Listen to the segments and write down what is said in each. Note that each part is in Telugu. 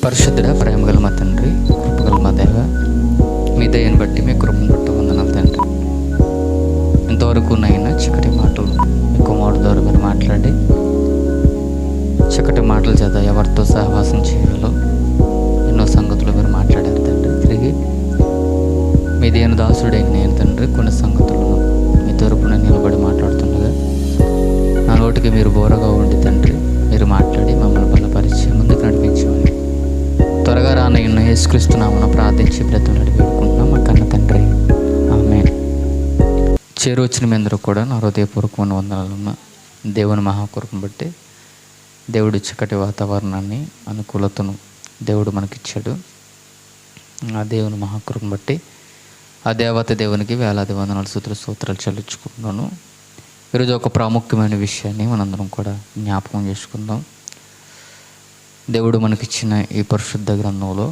పరిశుద్ధుడ, ప్రేమగల మా తండ్రి, కృపగల మా దేవ, మీ దయని బట్టి మీ కృపను బట్టి వందనాలు తండ్రి. ఇంతవరకు నైనా చక్కటి మాటలు మీ కుమారుడు ద్వారా మీరు మాట్లాడి చక్కటి మాటల చేత ఎవరితో సహవాసం చేయాలో ఎన్నో సంగతులు మీరు మాట్లాడారు తండ్రి. తిరిగి మీ దేని దాసుడైన నేను తండ్రి కొన్ని సంగతులను మీ తరపున నిలబడి మాట్లాడుతుండగా నా నోటికి మీరు బోరగా ఉండి తండ్రి మీరు మాట్లాడి మమ్మల్ని బలపరిచి ముందుకు నడిపించమని త్వరగా రానయ్యున్న యేసుక్రీస్తు నామమున ప్రార్థించి బ్రతుకులాడి వేడుకుంటున్నాం మా కన్న తండ్రి, ఆమేన్. చేరువచ్చిన మీ అందరూ కూడా నా హృదయపూర్వకమైన వందనాలున్న దేవుని మహాకృపను బట్టి దేవుడు చక్కటి వాతావరణాన్ని, అనుకూలతను దేవుడు మనకిచ్చాడు. ఆ దేవుని మహాకృపను బట్టి ఆ దేవత దేవునికి వేలాది వందనాలు స్తోత్రాలు చెల్లించుకుంటున్నాను. ఈరోజు ఒక ప్రాముఖ్యమైన విషయాన్ని మనందరం కూడా జ్ఞాపకం చేసుకుందాం. దేవుడు మనకిచ్చిన ఈ పరిశుద్ధ గ్రంథంలో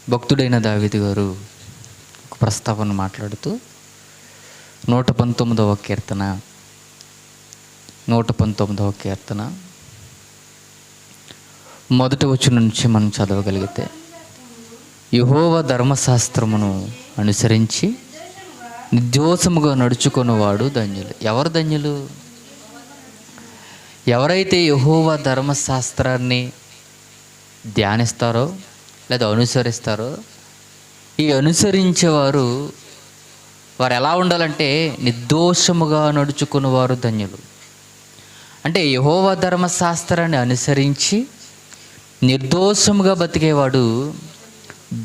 భక్తుడైన దావీదు గారు ఒక ప్రస్తావన మాట్లాడుతూ 119వ కీర్తన మొదటి వచనం నుంచి మనం చదవగలిగితే, యెహోవా ధర్మశాస్త్రమును అనుసరించి నిర్దోషముగా నడుచుకున్నవాడు ధన్యులు. ఎవరు ధన్యులు? ఎవరైతే యెహోవా ధర్మశాస్త్రాన్ని ధ్యానిస్తారో లేదా అనుసరిస్తారో, ఈ అనుసరించేవారు వారు ఎలా ఉండాలంటే నిర్దోషముగా నడుచుకున్నవారు ధన్యులు. అంటే యెహోవా ధర్మశాస్త్రాన్ని అనుసరించి నిర్దోషముగా బతికేవాడు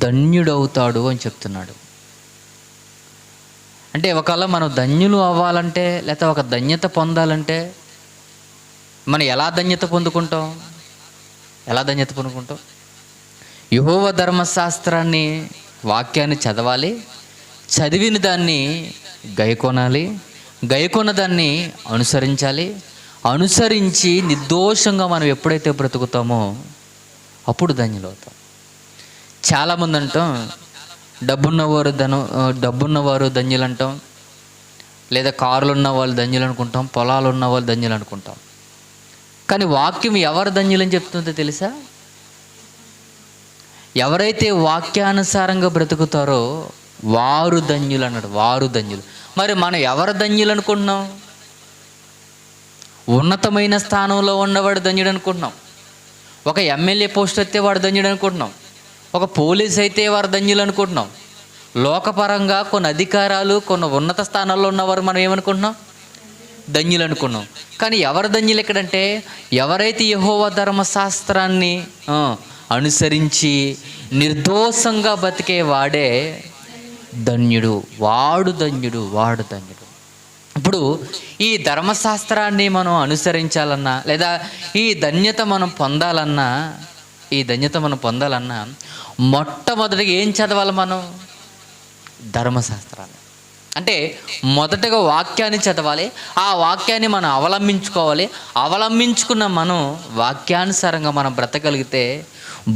ధన్యుడవుతాడు అని చెప్తున్నాడు. అంటే ఒకవేళ మనం ధన్యులు అవ్వాలంటే లేకపోతే ఒక ధన్యత పొందాలంటే మనం ఎలా ధన్యత పొందుకుంటాం? యెహోవా ధర్మశాస్త్రాన్ని, వాక్యాన్ని చదవాలి, చదివిన దాన్ని గైకొనాలి, గైకొన్న దాన్ని అనుసరించాలి. అనుసరించి నిర్దోషంగా మనం ఎప్పుడైతే బ్రతుకుతామో అప్పుడు ధన్యులు అవుతాం. చాలామంది అంటాం డబ్బున్నవారు ధన్యులు అంటాం, లేదా కారులు ఉన్న వాళ్ళు ధన్యులు అనుకుంటాం, పొలాలు ఉన్న వాళ్ళు ధన్యులు అనుకుంటాం. కానీ వాక్యం ఎవరు ధన్యులని చెప్తుందో తెలుసా? ఎవరైతే వాక్యానుసారంగా బ్రతుకుతారో వారు ధన్యులు అన్నాడు. వారు ధన్యులు. మరి మనం ఎవరు ధన్యులు అనుకుంటున్నాం? ఉన్నతమైన స్థానంలో ఉన్నవాడు ధన్యుడు అనుకుంటున్నాం. ఒక ఎమ్మెల్యే పోస్ట్ అయితే వాడు ధన్యుడు అనుకుంటున్నాం. ఒక పోలీస్ అయితే వారు ధన్యులు అనుకుంటున్నాం. లోకపరంగా కొన్ని అధికారాలు, కొన్ని ఉన్నత స్థానాల్లో ఉన్నవారు మనం ఏమనుకుంటున్నాం? ధన్యులు అనుకున్నాం. కానీ ఎవరు ధన్యులు ఎక్కడంటే, ఎవరైతే యెహోవా ధర్మశాస్త్రాన్ని అనుసరించి నిర్దోషంగా బతికే వాడే ధన్యుడు. వాడు ధన్యుడు. ఇప్పుడు ఈ ధర్మశాస్త్రాన్ని మనం అనుసరించాలన్నా లేదా ఈ ధన్యత మనం పొందాలన్నా మొట్టమొదటిగా ఏం చదవాలి? మనం ధర్మశాస్త్రాన్ని. అంటే మొదటగా వాక్యాన్ని చదవాలి, ఆ వాక్యాన్ని మనం అవలంబించుకోవాలి. అవలంబించుకున్న మనం వాక్యానుసారంగా మనం బ్రతకగలిగితే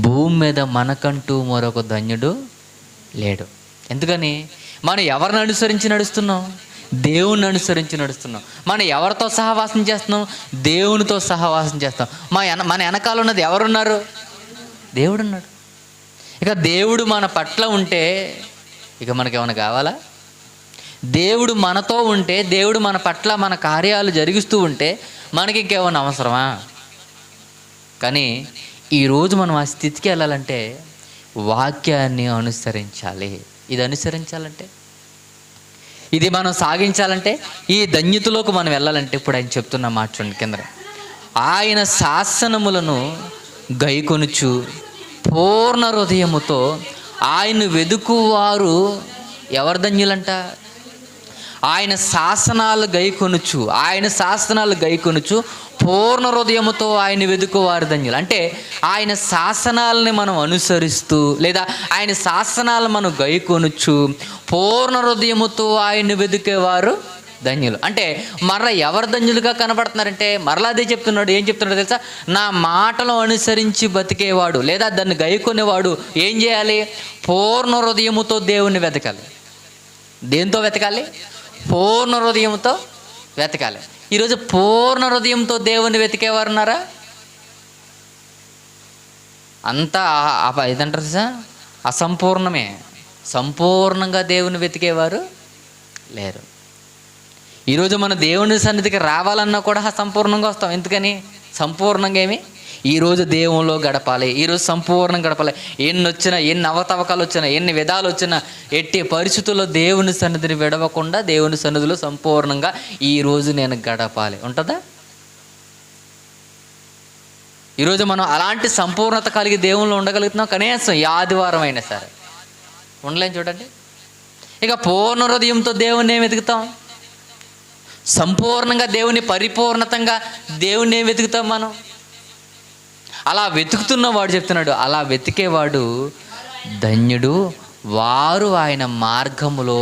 భూమి మీద మనకంటూ మరొక ధన్యుడు లేడు. ఎందుకని? మనం ఎవరిని అనుసరించి నడుస్తున్నాం? దేవుణ్ణి అనుసరించి నడుస్తున్నాం. మనం ఎవరితో సహవాసం చేస్తున్నాం? దేవునితో సహవాసం చేస్తాం. మన వెనకాల ఉన్నది ఎవరున్నారు? దేవుడు ఉన్నాడు. ఇక దేవుడు మన పట్ల ఉంటే ఇక మనకేమైనా కావాలా? దేవుడు మనతో ఉంటే, దేవుడు మన పట్ల మన కార్యాలు జరిగిస్తూ ఉంటే మనకి ఇంకేమైనా అవసరమా? కానీ ఈరోజు మనం ఆ స్థితికి వెళ్ళాలంటే వాక్యాన్ని అనుసరించాలి. ఇది మనం సాగించాలంటే, ఈ ధన్యతలోకి మనం వెళ్ళాలంటే ఇప్పుడు ఆయన చెప్తున్న మాట చూడండి కింద, ఆయన శాసనములను గైకొనుచు పూర్ణ హృదయముతో ఆయన వెదుకువారు ఎవరు ధన్యులంట? ఆయన శాసనాలు గైకొనుచు పూర్ణ హృదయముతో ఆయన వెదుకువారు ధన్యులు. అంటే ఆయన శాసనాలని మనం అనుసరిస్తూ లేదా ఆయన శాసనాలు మనం గైకొనుచు పూర్ణ హృదయముతో ఆయన వెదుకేవారు ధన్యులు. అంటే మరలా ఎవరు ధన్యులుగా కనబడుతున్నారంటే మరలా అదే చెప్తున్నాడు. ఏం చెప్తున్నాడు తెలుసా? నా మాటలు అనుసరించి బతికేవాడు లేదా దాన్ని గైకొనేవాడు ఏం చేయాలి? పూర్ణ హృదయముతో దేవుణ్ణి వెతకాలి. దేంతో వెతకాలి? పూర్ణ హృదయంతో వెతకాలి. ఈరోజు పూర్ణ హృదయంతో దేవుని వెతికేవారు ఉన్నారా? అంతా ఇదంటారు సార్, అసంపూర్ణమే. సంపూర్ణంగా దేవుని వెతికేవారు లేరు. ఈరోజు మనం దేవుని సన్నిధికి రావాలన్నా కూడా అసంపూర్ణంగా వస్తాం. ఎందుకని? సంపూర్ణంగా ఏమి ఈరోజు దేవునిలో గడపాలి, ఈరోజు సంపూర్ణంగా గడపాలి. ఎన్ని వచ్చినా, ఎన్ని అవతవకాలు వచ్చినా, ఎన్ని విధాలు వచ్చినా, ఎట్టి పరిస్థితుల్లో దేవుని సన్నిధిని విడవకుండా దేవుని సన్నిధిలో సంపూర్ణంగా ఈరోజు నేను గడపాలి ఉంటుందా? ఈరోజు మనం అలాంటి సంపూర్ణత కలిగి దేవునిలో ఉండగలుగుతున్నాం. కనీసం ఈ ఆదివారం అయినా సరే ఉండలేం. చూడండి, ఇక పూర్ణ హృదయంతో దేవుణ్ణి ఏం వెతుకుతాం? సంపూర్ణంగా దేవుని పరిపూర్ణతంగా దేవుణ్ణి ఏం వెతుకుతాం మనం? అలా వెతుకుతున్నవాడు చెప్తున్నాడు, అలా వెతికేవాడు ధన్యుడు, వారు ఆయన మార్గములో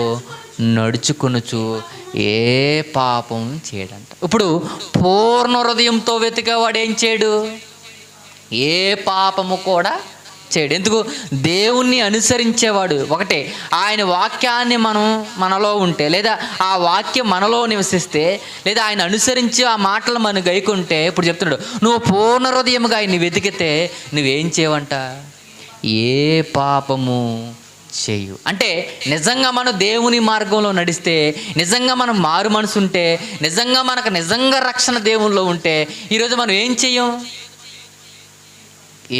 నడుచుకొనుచు ఏ పాపం చేయడంట. ఇప్పుడు పూర్ణ హృదయంతో వెతికేవాడు ఏం చేయడు? ఏ పాపము కూడా చేయడు. ఎందుకు? దేవుణ్ణి అనుసరించేవాడు ఒకటే. ఆయన వాక్యాన్ని మనలో ఉంటే, లేదా ఆ వాక్యం మనలో నివసిస్తే, లేదా ఆయన అనుసరించి ఆ మాటలు మనం గైకుంటే, ఇప్పుడు చెప్తున్నాడు, నువ్వు పూర్ణ హృదయముగా ఆయన్ని వెతికితే నువ్వేం చేయవంట? ఏ పాపము చేయు. అంటే నిజంగా మనం దేవుని మార్గంలో నడిస్తే, నిజంగా మనం మారు మనసు ఉంటే, నిజంగా రక్షణ దేవునిలో ఉంటే, ఈరోజు మనం ఏం చెయ్యం?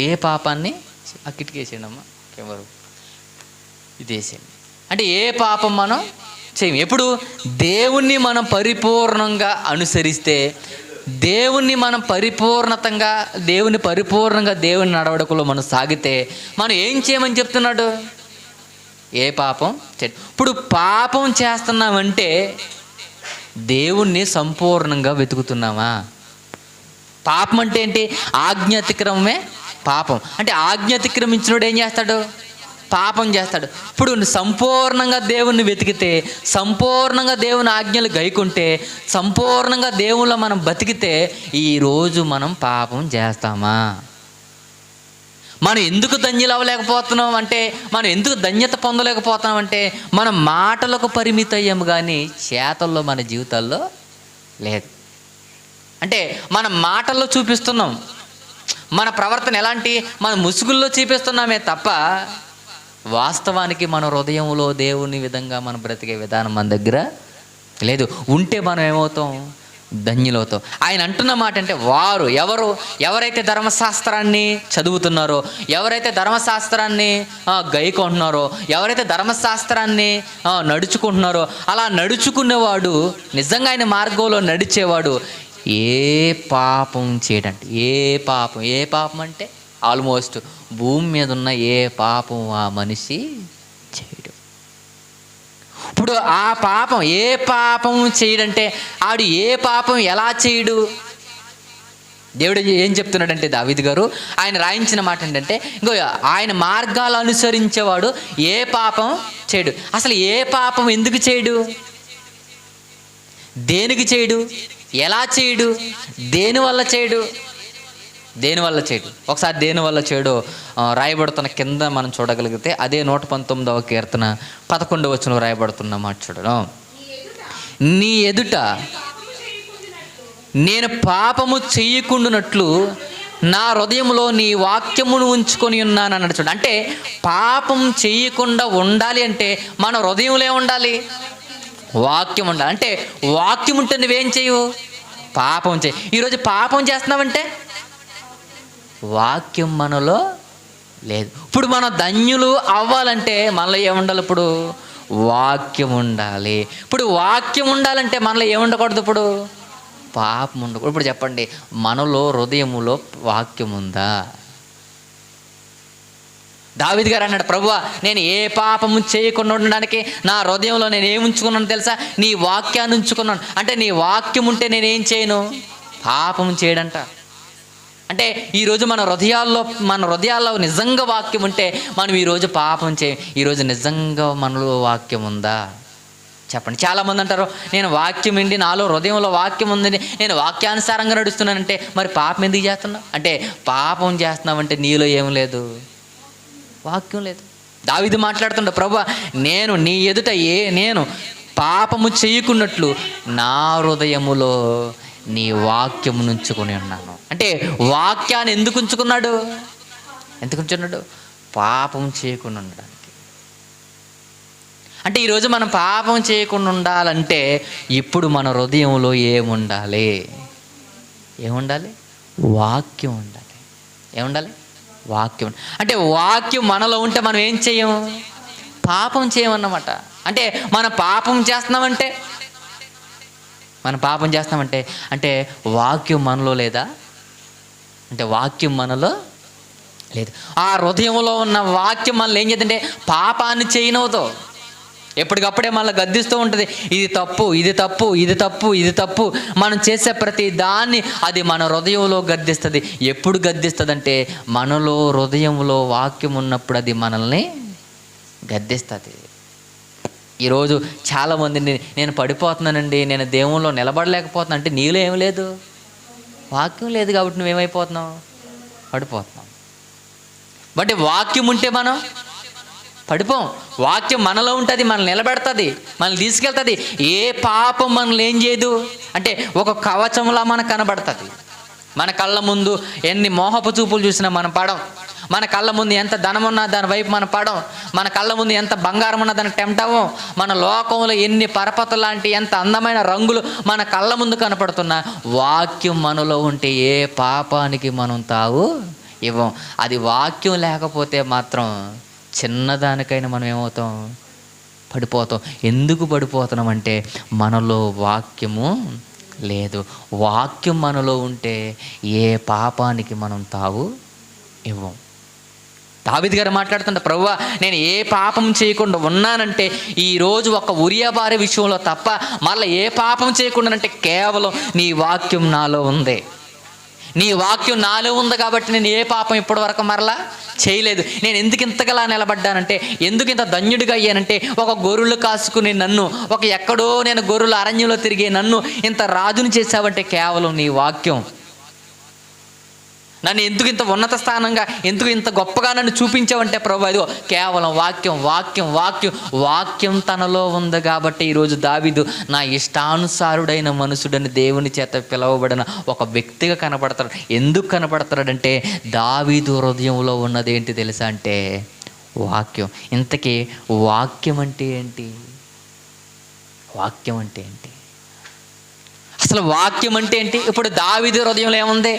ఏ పాపాన్ని ఆ కిటికేసేయండమ్మా, ఎవరు ఇదేసేయండి. అంటే ఏ పాపం మనం చేయం. ఎప్పుడు? దేవుణ్ణి మనం పరిపూర్ణంగా అనుసరిస్తే, దేవుణ్ణి మనం పరిపూర్ణంగా దేవుని నడవడకులో మనం సాగితే మనం ఏం చేయమని చెప్తున్నాడు? ఏ పాపం చేయం. ఇప్పుడు పాపం చేస్తున్నామంటే దేవుణ్ణి సంపూర్ణంగా వెతుకుతున్నామా? పాపం అంటే ఏంటి? ఆజ్ఞాతిక్రమమే పాపం. అంటే ఆజ్ఞాతిక్రమించినోడు ఏం చేస్తాడు? పాపం చేస్తాడు. ఇప్పుడు సంపూర్ణంగా దేవుణ్ణి వెతికితే, సంపూర్ణంగా దేవుని ఆజ్ఞలు గైకుంటే, సంపూర్ణంగా దేవుళ్ళో మనం బతికితే ఈరోజు మనం పాపం చేస్తామా? మనం ఎందుకు ధన్యులు అవ్వలేకపోతున్నాం అంటే, మనం ఎందుకు ధన్యత పొందలేకపోతున్నాం అంటే, మన మాటలకు పరిమితం అయ్యాము కానీ చేతల్లో మన జీవితాల్లో లేదు. అంటే మన మాటల్లో చూపిస్తున్నాం, మన ప్రవర్తన ఎలాంటి, మన ముసుగుల్లో చూపిస్తున్నామే తప్ప వాస్తవానికి మన హృదయంలో దేవుని విధంగా మనం బ్రతికే విధానం మన దగ్గర లేదు. ఉంటే మనం ఏమవుతాం? ధన్యులవుతాం. ఆయన అంటున్న మాట అంటే, వారు ఎవరైతే ధర్మశాస్త్రాన్ని చదువుతున్నారో, ఎవరైతే ధర్మశాస్త్రాన్ని గైకుంటున్నారో, ఎవరైతే ధర్మశాస్త్రాన్ని నడుచుకుంటున్నారో, అలా నడుచుకునేవాడు, నిజంగా ఆయన మార్గంలో నడిచేవాడు ఏ పాపం చేయడంటే, ఏ పాపం అంటే ఆల్మోస్ట్ భూమి మీద ఉన్న ఏ పాపం ఆ మనిషి చేయడు. ఇప్పుడు ఆ పాపం, ఏ పాపం చేయడంటే ఆడు ఏ పాపం ఎలా చేయడు? దేవుడు ఏం చెప్తున్నాడంటే, దావీదు గారు ఆయన రాయించిన మాట ఏంటంటే, ఇంకో ఆయన మార్గాలు అనుసరించేవాడు ఏ పాపం చేయడు. అసలు ఏ పాపం ఎందుకు చేయడు? దేనికి చేయడు? ఎలా చేయడు? దేనివల్ల చేయడు? ఒకసారి దేనివల్ల చేయడు రాయబడుతున్న కింద మనం చూడగలిగితే, అదే 119వ కీర్తన 11వ వచనం రాయబడుతున్న మాట చూడడం, నీ ఎదుట నేను పాపము చెయ్యకుండానట్లు నా హృదయంలో నీ వాక్యమును ఉంచుకొని ఉన్నాను అన్నాడు. చూడండి, అంటే పాపం చెయ్యకుండా ఉండాలి అంటే మన హృదయంలో ఉండాలి, వాక్యం ఉండాలి. అంటే వాక్యం ఉంటే నువ్వేం చేయవు? పాపం చేయి. ఈరోజు పాపం చేస్తున్నావంటే వాక్యం మనలో లేదు. ఇప్పుడు మనం ధన్యులు అవ్వాలంటే మనలో ఏముండాలి? ఇప్పుడు వాక్యం ఉండాలి. ఇప్పుడు వాక్యం ఉండాలంటే మనలో ఏముండకూడదు? ఇప్పుడు పాపం ఉండకూడదు. ఇప్పుడు చెప్పండి, మనలో హృదయములో వాక్యం ఉందా? దావీదు గారు అన్నాడు, ప్రభువా నేను ఏ పాపము చేయకుండా ఉండడానికి నా హృదయంలో నేను ఏముంచుకున్నాను తెలుసా? నీ వాక్యాన్ని ఉంచుకున్నాను. అంటే నీ వాక్యం ఉంటే నేనేం చేయను? పాపం చేయడంట. అంటే ఈరోజు మన హృదయాల్లో నిజంగా వాక్యం ఉంటే మనం ఈరోజు పాపం చేయం. ఈరోజు నిజంగా మనలో వాక్యం ఉందా? చెప్పండి. చాలామంది అంటారు, నేను వాక్యం ఏంటి, నాలో హృదయంలో వాక్యం ఉందని నేను వాక్యానుసారంగా నడుస్తున్నానంటే మరి పాపం ఎందుకు చేస్తున్నావు? అంటే పాపం చేస్తున్నావంటే నీలో ఏం లేదు, వాక్యం లేదు. దావీదు మాట్లాడుతుండే, ప్రభువా నేను నీ ఎదుట నేను పాపము చేయకున్నట్లు నా హృదయములో నీ వాక్యమును ఉంచుకొని ఉన్నాను. అంటే వాక్యాన్ని ఎందుకు ఉంచుకున్నాడు? ఎందుకు ఉంచున్నాడు? పాపం చేయకుండా ఉండడానికి. అంటే ఈరోజు మనం పాపం చేయకుండా ఉండాలంటే ఇప్పుడు మన హృదయంలో ఏముండాలి? వాక్యం ఉండాలి. ఏముండాలి? వాక్యం. అంటే వాక్యం మనలో ఉంటే మనం ఏం చేయం? పాపం చేయమన్నమాట. అంటే మనం పాపం చేస్తున్నామంటే అంటే వాక్యం మనలో లేదా? అంటే వాక్యం మనలో లేదు. ఆ హృదయంలో ఉన్న వాక్యం మనల్ని ఏం చేద్దంటే పాపాన్ని చేయనవుతో ఎప్పటికప్పుడే మళ్ళీ గద్దిస్తూ ఉంటుంది. ఇది తప్పు, ఇది తప్పు, ఇది తప్పు, ఇది తప్పు. మనం చేసే ప్రతి దాన్ని అది మన హృదయంలో గద్దిస్తుంది. ఎప్పుడు గద్దిస్తుంది అంటే మనలో హృదయంలో వాక్యం ఉన్నప్పుడు అది మనల్ని గద్దిస్తుంది. ఈరోజు చాలామందిని నేను పడిపోతున్నానండి, నేను దేవుల్లో నిలబడలేకపోతున్నా అంటే నీలో ఏం లేదు? వాక్యం లేదు కాబట్టి నువ్వేమైపోతున్నావు? పడిపోతున్నావు. బట్ వాక్యం ఉంటే మనం పడిపోం. వాక్యం మనలో ఉంటుంది, మనల్ని నిలబెడుతుంది, మనల్ని తీసుకెళ్తుంది. ఏ పాపం మనల్ని ఏం చేయదు అంటే ఒక కవచంలా మనకు కనబడుతుంది. మన కళ్ళ ముందు ఎన్ని మోహపు చూపులు చూసినా మనం పడం. మన కళ్ళ ముందు ఎంత ధనం ఉన్నా దాని వైపు మనం పడం. మన కళ్ళ ముందు ఎంత బంగారం ఉన్నా దానికి టెంప్ట్ అవ్వం. మన లోకంలో ఎన్ని పరపతులు లాంటి ఎంత అందమైన రంగులు మన కళ్ళ ముందు కనపడుతున్నా వాక్యం మనలో ఉంటే ఏ పాపానికి మనం తావు ఇవ్వం. అది వాక్యం లేకపోతే మాత్రం చిన్నదానికైనా మనం ఏమవుతాం? పడిపోతాం. ఎందుకు పడిపోతున్నాం అంటే మనలో వాక్యము లేదు. వాక్యం మనలో ఉంటే ఏ పాపానికి మనం తావు ఇవ్వం. దావీదు గారు మాట్లాడుతుంటే, ప్రభువా నేను ఏ పాపం చేయకుండా ఉన్నానంటే ఈరోజు ఒక ఉరియా భార్య విషయంలో తప్ప మళ్ళీ ఏ పాపం చేయకుండానంటే కేవలం నీ వాక్యం నాలో ఉంది. నీ వాక్యం నాలో ఉంది కాబట్టి నేను ఏ పాపం ఇప్పటి వరకు మరలా చేయలేదు. నేను ఎందుకు ఇంతగా నిలబడ్డానంటే, ఎందుకు ఇంత ధన్యుడిగా అయ్యానంటే, ఒక గొర్రెలు కాసుకుని నన్ను, ఒక ఎక్కడో నేను గొర్రెల అరణ్యంలో తిరిగే నన్ను ఇంత రాజుని చేసావంటే కేవలం నీ వాక్యం. నన్ను ఎందుకు ఇంత ఉన్నత స్థానంగా, ఎందుకు ఇంత గొప్పగా నన్ను చూపించావంటే ప్రభు అదిగో కేవలం వాక్యం, వాక్యం, వాక్యం, వాక్యం తనలో ఉంది కాబట్టి ఈరోజు దావీదు నా ఇష్టానుసారుడైన మనుషుడని దేవుని చేత పిలువబడిన ఒక వ్యక్తిగా కనపడతాడు. ఎందుకు కనపడతాడంటే దావీదు హృదయంలో ఉన్నది ఏంటి తెలుసా అంటే వాక్యం. ఇంతకీ వాక్యం అంటే ఏంటి? వాక్యం అంటే ఏంటి? అసలు వాక్యం అంటే ఏంటి? ఇప్పుడు దావీదు హృదయంలో ఏముంది?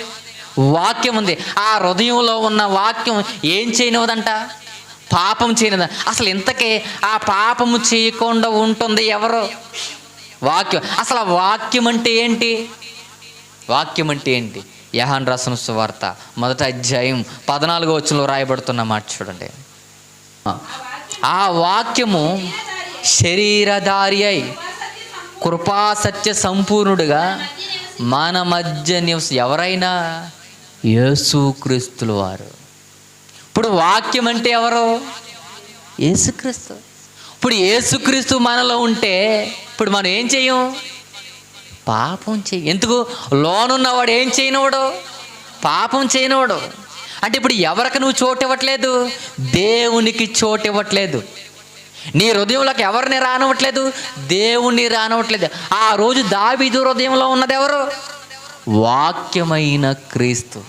వాక్యం ఉంది. ఆ హృదయంలో ఉన్న వాక్యం ఏం చేయనివ్వదంట? పాపం చేయనివ్వదు. అసలు ఇంతకీ ఆ పాపము చేయకుండా ఉంటుంది ఎవరు? వాక్యం. అసలు వాక్యం అంటే ఏంటి? వాక్యం అంటే ఏంటి? యోహాను రాసిన సువార్త 1వ అధ్యాయం 14వ వచనంలో రాయబడుతున్న మాట చూడండి. ఆ వాక్యము శరీరధారి అయి కృపా సత్య సంపూర్ణుడుగా మన మధ్య ఎవరైనా యేసుక్రీస్తుల వారు. ఇప్పుడు వాక్యం అంటే ఎవరు? యేసుక్రీస్తు. ఇప్పుడు యేసుక్రీస్తు మనలో ఉంటే ఇప్పుడు మనం ఏం చేయం? పాపం చేయం. ఎందుకు? లోనున్నవాడు ఏం చేయనివాడు? పాపం చేయనివాడు. అంటే ఇప్పుడు ఎవరికి నువ్వు చోటు ఇవ్వట్లేదు? దేవునికి చోటు ఇవ్వట్లేదు. నీ హృదయంలోకి ఎవరిని రానివ్వట్లేదు? దేవుణ్ణి రానివ్వట్లేదు. ఆ రోజు దావీదు హృదయంలో ఉన్నది ఎవరు? వాక్యమైన క్రీస్తు.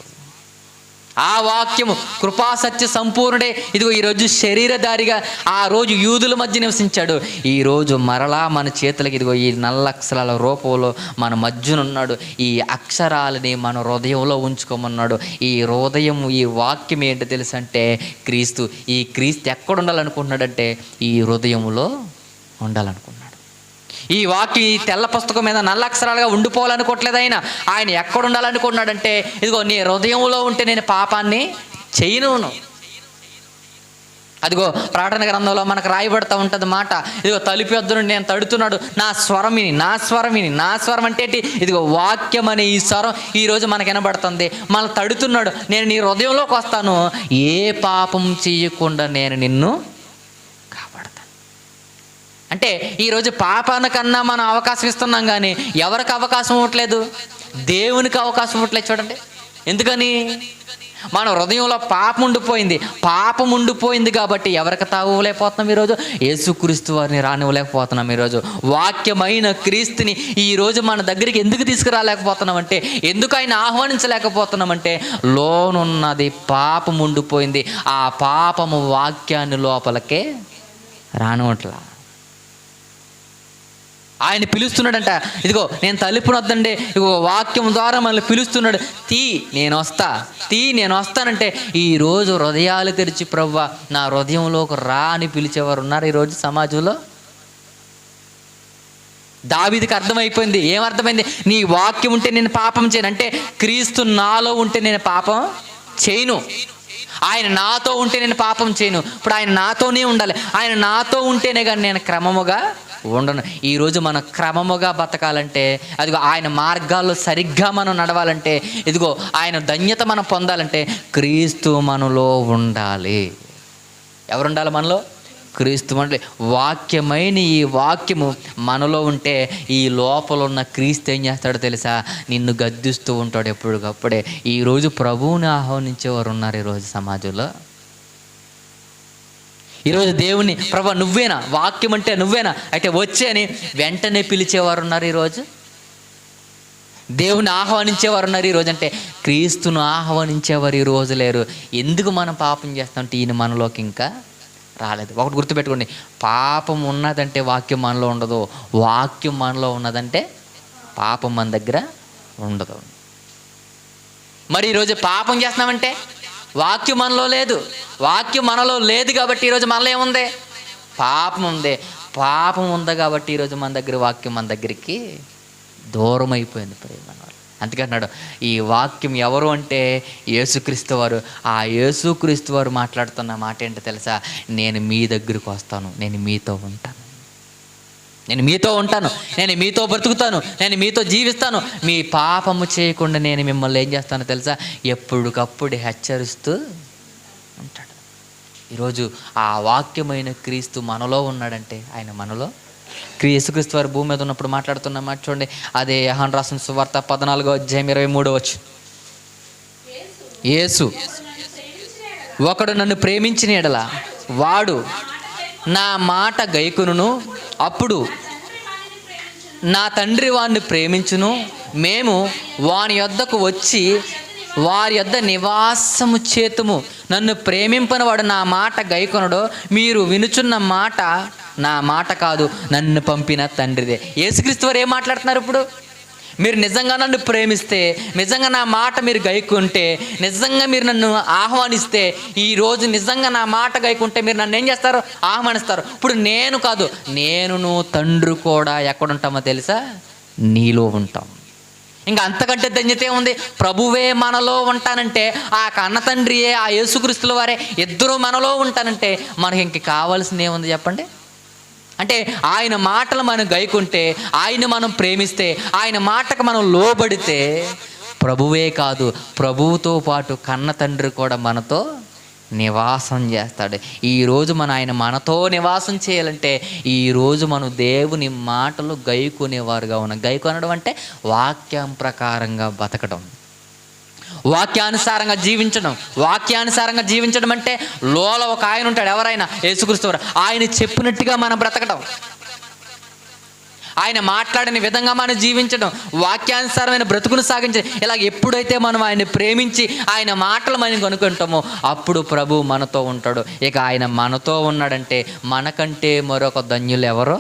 ఆ వాక్యము కృపా సత్య సంపూర్ణుడే ఇదిగో ఈరోజు శరీరధారిగా ఆ రోజు యూదుల మధ్య నివసించాడు. ఈరోజు మరలా మన చేతులకి ఇదిగో ఈ నల్ల అక్షరాల రూపంలో మన మధ్యనున్నాడు. ఈ అక్షరాలని మన హృదయంలో ఉంచుకోమన్నాడు. ఈ హృదయం, ఈ వాక్యం ఏంటో తెలుసంటే క్రీస్తు. ఈ క్రీస్తు ఎక్కడ ఉండాలనుకుంటున్నాడంటే ఈ హృదయంలో ఉండాలనుకున్నాడు. ఈ వాక్యం ఈ తెల్ల పుస్తకం మీద నల్ల అక్షరాలుగా ఉండిపోవాలనుకోవట్లేదు. ఆయన ఎక్కడ ఉండాలనుకుంటున్నాడంటే ఇదిగో నీ హృదయంలో ఉంటే నేను పాపాన్ని చేయను. అదిగో ప్రకటన గ్రంథంలో మనకు రాయబడతా ఉంటుంది మాట. ఇదిగో తలుపు యొద్ద నుండి నేను తడుతున్నాడు, నా స్వరమిని, నా స్వరమిని. నా స్వరం అంటే ఏంటి? ఇదిగో వాక్యం అనే ఈ స్వరం ఈరోజు మనకు వినబడుతుంది. మనల్ని తడుతున్నాడు, నేను నీ హృదయంలోకి వస్తాను, ఏ పాపం చేయకుండా నేను నిన్ను కాపాడతాను. అంటే ఈరోజు పాపానికన్నా మనం అవకాశం ఇస్తున్నాం కానీ ఎవరికి అవకాశం ఇవ్వట్లేదు? దేవునికి అవకాశం ఇవ్వట్లేదు. చూడండి ఎందుకని మన హృదయంలో పాపం ఉండిపోయింది కాబట్టి ఎవరికి తాగలేకపోతున్నాం ఈరోజు? యేసుక్రీస్తు వారిని రానివ్వలేకపోతున్నాం. ఈరోజు వాక్యమైన క్రీస్తుని ఈరోజు మన దగ్గరికి ఎందుకు తీసుకురాలేకపోతున్నామంటే, ఎందుకు ఆయన ఆహ్వానించలేకపోతున్నామంటే, లోనున్నది పాపం ఉండిపోయింది. ఆ పాపము వాక్యాన్ని లోపలికే రానివ్వట్లా. ఆయన పిలుస్తున్నాడంట, ఇదిగో నేను తలుపునొద్దండి, ఇదిగో వాక్యం ద్వారా మనల్ని పిలుస్తున్నాడు, నేను వస్తానంటే ఈరోజు హృదయాలు తెరిచి ప్రభువా నా హృదయంలోకి రా అని పిలిచేవారు ఉన్నారు ఈరోజు సమాజంలో. దావీదుకి అర్థమైపోయింది. ఏమర్థమైంది? నీ వాక్యం ఉంటే నేను పాపం చేయను, అంటే క్రీస్తు నాలో ఉంటే నేను పాపం చేయను. ఆయన నాతో ఉంటే నేను పాపం చేయను. ఇప్పుడు ఆయన నాతోనే ఉండాలి. ఆయన నాతో ఉంటేనే కానీ నేను క్రమముగా ఉండను. ఈరోజు మనం క్రమముగా బతకాలంటే, అదిగో ఆయన మార్గాల్లో సరిగ్గా మనం నడవాలంటే, ఇదిగో ఆయన ధన్యత మనం పొందాలంటే క్రీస్తు మనలో ఉండాలి. ఎవరుండాలి మనలో? క్రీస్తు మనలో. వాక్యమైన ఈ వాక్యము మనలో ఉంటే ఈ లోపల ఉన్న క్రీస్తు ఏం చేస్తాడో తెలుసా? నిన్ను గద్దిస్తూ ఉంటాడు ఎప్పటికప్పుడే. ఈరోజు ప్రభువుని ఆహ్వానించేవారు ఉన్నారు ఈరోజు సమాజంలో. ఈరోజు దేవుని ప్రభు నువ్వేనా, వాక్యం అంటే నువ్వేనా, అయితే వచ్చే అని వెంటనే పిలిచేవారు ఉన్నారు ఈరోజు. దేవుని ఆహ్వానించేవారు ఉన్నారు ఈరోజు. అంటే క్రీస్తును ఆహ్వానించేవారు ఈరోజు లేరు. ఎందుకు మనం పాపం చేస్తామంటే ఈయన మనలోకి ఇంకా రాలేదు. ఒకటి గుర్తుపెట్టుకోండి, పాపం ఉన్నదంటే వాక్యం మనలో ఉండదు, వాక్యం మనలో ఉన్నదంటే పాపం మన దగ్గర ఉండదు. మరి ఈరోజు పాపం చేస్తున్నామంటే వాక్యం మనలో లేదు. వాక్యం మనలో లేదు కాబట్టి ఈరోజు మనలో ఏముంది? పాపం ఉంది. పాపం ఉంది కాబట్టి ఈరోజు మన దగ్గర వాక్యం మన దగ్గరికి దూరం అయిపోయింది. ప్రేమ అందుకన్నాడు, ఈ వాక్యం ఎవరు అంటే యేసుక్రీస్తు వారు. ఆ యేసుక్రీస్తు వారు మాట్లాడుతున్న మాట ఏంటో తెలుసా? నేను మీ దగ్గరికి వస్తాను, నేను మీతో ఉంటాను, నేను మీతో బ్రతుకుతాను, నేను మీతో జీవిస్తాను. మీ పాపము చేయకుండా నేను మిమ్మల్ని ఏం చేస్తానో తెలుసా? ఎప్పటికప్పుడు హెచ్చరిస్తూ ఉంటాడు. ఈరోజు ఆ వాక్యమైన క్రీస్తు మనలో ఉన్నాడంటే, ఆయన మనలో యేసుక్రీస్తు వారు భూమి మీద ఉన్నప్పుడు మాట్లాడుతున్న మాట చూడండి. అదే యోహాను రాసిన సువార్త 14:23 యేసు, ఒకడు నన్ను ప్రేమించిన యెడల వాడు నా మాట గైకొనును, అప్పుడు నా తండ్రి వాడిని ప్రేమించును, మేము వాని యొద్దకు వచ్చి వారి యొద్ద నివాసము చేతుము. నన్ను ప్రేమింపని వాడు నా మాట గైకొనడో. మీరు వినుచున్న మాట నా మాట కాదు, నన్ను పంపిన తండ్రిదే. యేసుక్రీస్తు వారు ఏం మాట్లాడుతున్నారు ఇప్పుడు? మీరు నిజంగా నన్ను ప్రేమిస్తే, నిజంగా నా మాట మీరు గైకుంటే, నిజంగా మీరు నన్ను ఆహ్వానిస్తే, ఈరోజు నిజంగా నా మాట గైకుంటే మీరు నన్ను ఏం చేస్తారు? ఆహ్వానిస్తారు. ఇప్పుడు నేను కాదు, నేనును తండ్రి కూడా ఎక్కడుంటామో తెలుసా? నీలో ఉంటాం. ఇంకా అంతకంటే ధన్యత ఉంది? ప్రభువే మనలో ఉంటానంటే, ఆ కన్న తండ్రియే, ఆ యేసుక్రీస్తుల వారే ఇద్దరు మనలో ఉంటానంటే మనకి ఇంక కావాల్సింది ఏముంది చెప్పండి? అంటే ఆయన మాటలు మనం గైకుంటే, ఆయన మనం ప్రేమిస్తే, ఆయన మాటకు మనం లోబడితే, ప్రభువే కాదు ప్రభువుతో పాటు కన్న తండ్రి కూడా మనతో నివాసం చేస్తాడు. ఈరోజు ఆయన మనతో నివాసం చేయాలంటే ఈరోజు మనం దేవుని మాటలు గైకొనేవారుగా ఉన్నాం. గైకొనడం అంటే వాక్యం ప్రకారంగా బతకడం, వాక్యానుసారంగా జీవించడం అంటే లోల ఒక ఆయన ఉంటాడు, ఎవరైనా యేసుక్రీస్తు వారు. ఆయన చెప్పినట్టుగా మనం బ్రతకడం, ఆయన మాట్లాడిన విధంగా మనం జీవించడం, వాక్యానుసారమైన బ్రతుకును సాగించడం. ఇలా ఎప్పుడైతే మనం ఆయన ప్రేమించి ఆయన మాటలు మనం కనుక్కుంటామో అప్పుడు ప్రభు మనతో ఉంటాడు. ఇక ఆయన మనతో ఉన్నాడంటే మనకంటే మరొక ధన్యులు ఎవరో?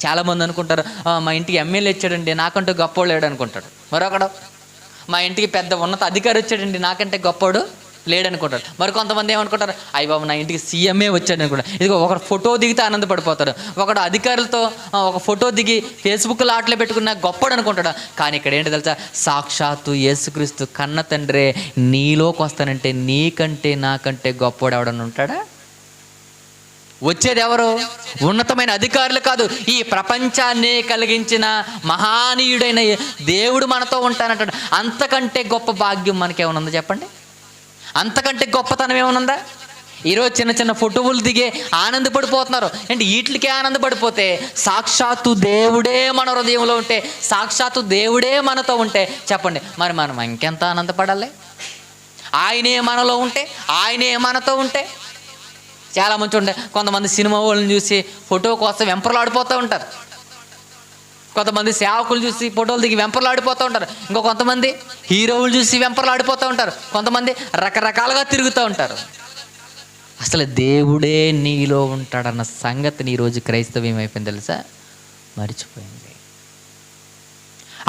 చాలామంది అనుకుంటారు, మా ఇంటికి ఎమ్మెల్యే వచ్చాడండి, నాకంటూ గొప్పోడు లేడు అనుకుంటాడు. మరొకడు, మా ఇంటికి పెద్ద ఉన్నత అధికారి వచ్చాడండి, నాకంటే గొప్పోడు లేడనుకుంటారు. మరి కొంతమంది ఏమనుకుంటారు, అయ్య బాబు నా ఇంటికి సీఎంఏ వచ్చాడు అనుకుంటారు. ఇదిగో ఒకడు ఫోటో దిగితే ఆనందపడిపోతాడు, ఒకడు అధికారులతో ఒక ఫోటో దిగి ఫేస్బుక్లో ఆటలో పెట్టుకున్న గొప్పడు అనుకుంటాడు. కానీ ఇక్కడ ఏంటి తెలుసా? సాక్షాత్తు యేసుక్రీస్తు కన్న తండ్రే నీలోకి వస్తానంటే నీకంటే నాకంటే గొప్పవాడు ఎవడన్నా ఉంటాడా? వచ్చేది ఎవరు? ఉన్నతమైన అధికారులు కాదు, ఈ ప్రపంచాన్ని కలిగించిన మహానీయుడైన దేవుడు మనతో ఉంటానంటాడు. అంతకంటే గొప్ప భాగ్యం మనకేమైనా ఉందా చెప్పండి? అంతకంటే గొప్పతనం ఏమనుందా? ఈరోజు చిన్న చిన్న ఫోటోలు దిగే ఆనందపడిపోతున్నారు. అంటే వీటికే ఆనందపడిపోతే సాక్షాత్తు దేవుడే మన హృదయంలో ఉంటే, సాక్షాత్తు దేవుడే మనతో ఉంటే చెప్పండి, మరి మనం ఇంకెంత ఆనందపడాలి? ఆయనే మనలో ఉంటే, ఆయనే మనతో ఉంటే. చాలామంది ఉంటే కొంతమంది సినిమా వాళ్ళని చూసి ఫోటో కోసం వెంపర్లాడిపోతూ ఉంటారు. కొంతమంది సేవకులు చూసి ఫోటోలు దిగి వెంపర్లాడిపోతూ ఉంటారు. ఇంకో కొంతమంది హీరోలు చూసి వెంపర్లాడిపోతూ ఉంటారు. కొంతమంది రకరకాలుగా తిరుగుతూ ఉంటారు. అసలు దేవుడే నీలో ఉంటాడన్న సంగతిని ఈరోజు క్రైస్తవం ఏమైపోయింది తెలుసా? మర్చిపోయింది.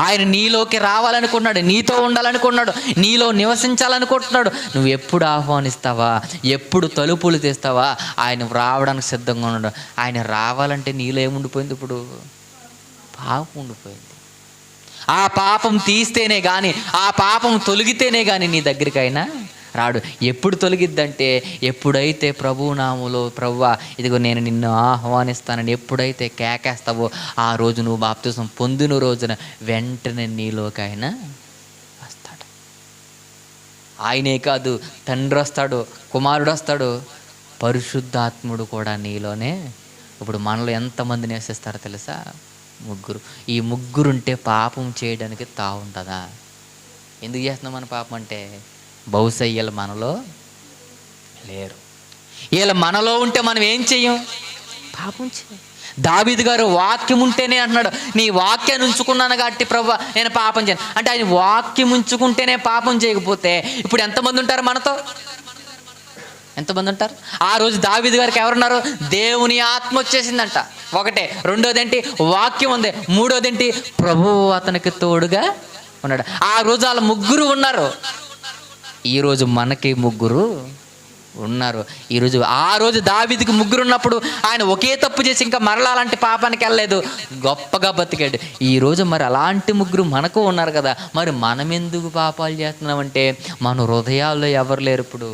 ఆయన నీలోకి రావాలనుకున్నాడు, నీతో ఉండాలనుకున్నాడు, నీలో నివసించాలనుకుంటున్నాడు. నువ్వు ఎప్పుడు ఆహ్వానిస్తావా, ఎప్పుడు తలుపులు తీస్తావా, ఆయన రావడానికి సిద్ధంగా ఉన్నాడు. ఆయన రావాలంటే నీలో ఏముండిపోయింది? ఇప్పుడు పాపం ఉండిపోయింది. ఆ పాపం తీస్తేనే కానీ, ఆ పాపం తొలగితేనే కానీ నీ దగ్గరికి అయినా రాడు. ఎప్పుడు తొలగిద్దంటే ఎప్పుడైతే ప్రభు నామములో ప్రభువా ఇదిగో నేను నిన్ను ఆహ్వానిస్తానని ఎప్పుడైతే కేకేస్తావో ఆ రోజు నువ్వు బాప్తిసం పొందిన రోజున వెంటనే నీలోకి ఆయన వస్తాడు. ఆయనే కాదు, తండ్రి వస్తాడు, కుమారుడు వస్తాడు, పరిశుద్ధాత్ముడు కూడా నీలోనే. ఇప్పుడు మనలో ఎంతమంది నివసిస్తారో తెలుసా? 3. ఈ 3 ఉంటే పాపం చేయడానికి తావుంటుందా? ఎందుకు చేస్తున్నాం మన పాపం అంటే? బహుశా వీళ్ళు మనలో లేరు. వీళ్ళు మనలో ఉంటే మనం ఏం చెయ్యం? పాపం చేయం. దావీదు గారు వాక్యం ఉంటేనే అంటున్నాడు, నీ వాక్యాన్ని ఉంచుకున్నాను కాబట్టి ప్రభువా నేను పాపం చేయను అంటే. ఆయన వాక్యం ఉంచుకుంటేనే పాపం చేయకపోతే ఇప్పుడు ఎంతమంది ఉంటారు మనతో? ఎంతమంది ఉంటారు? ఆ రోజు దావీదు గారికి ఎవరున్నారు? దేవుని ఆత్మ వచ్చేసిందంట. ఒకటే. రెండోది ఏంటి? వాక్యం ఉంది. మూడోది ఏంటి? ప్రభువు అతనికి తోడుగా ఉన్నాడు. ఆ రోజు వాళ్ళ 3 ఉన్నారు. ఈరోజు మనకి 3 ఉన్నారు. ఈరోజు ఆ రోజు దావీదుకి 3 ఉన్నప్పుడు ఆయన ఒకే తప్పు చేసి ఇంకా మరలా అలాంటి పాపానికి వెళ్ళలేదు, గొప్పగా బతికాడు. ఈరోజు మరి అలాంటి 3 మనకు ఉన్నారు కదా. మరి మనం ఎందుకు పాపాలు చేస్తున్నామంటే మన హృదయాల్లో ఎవరు లేరు. ఇప్పుడు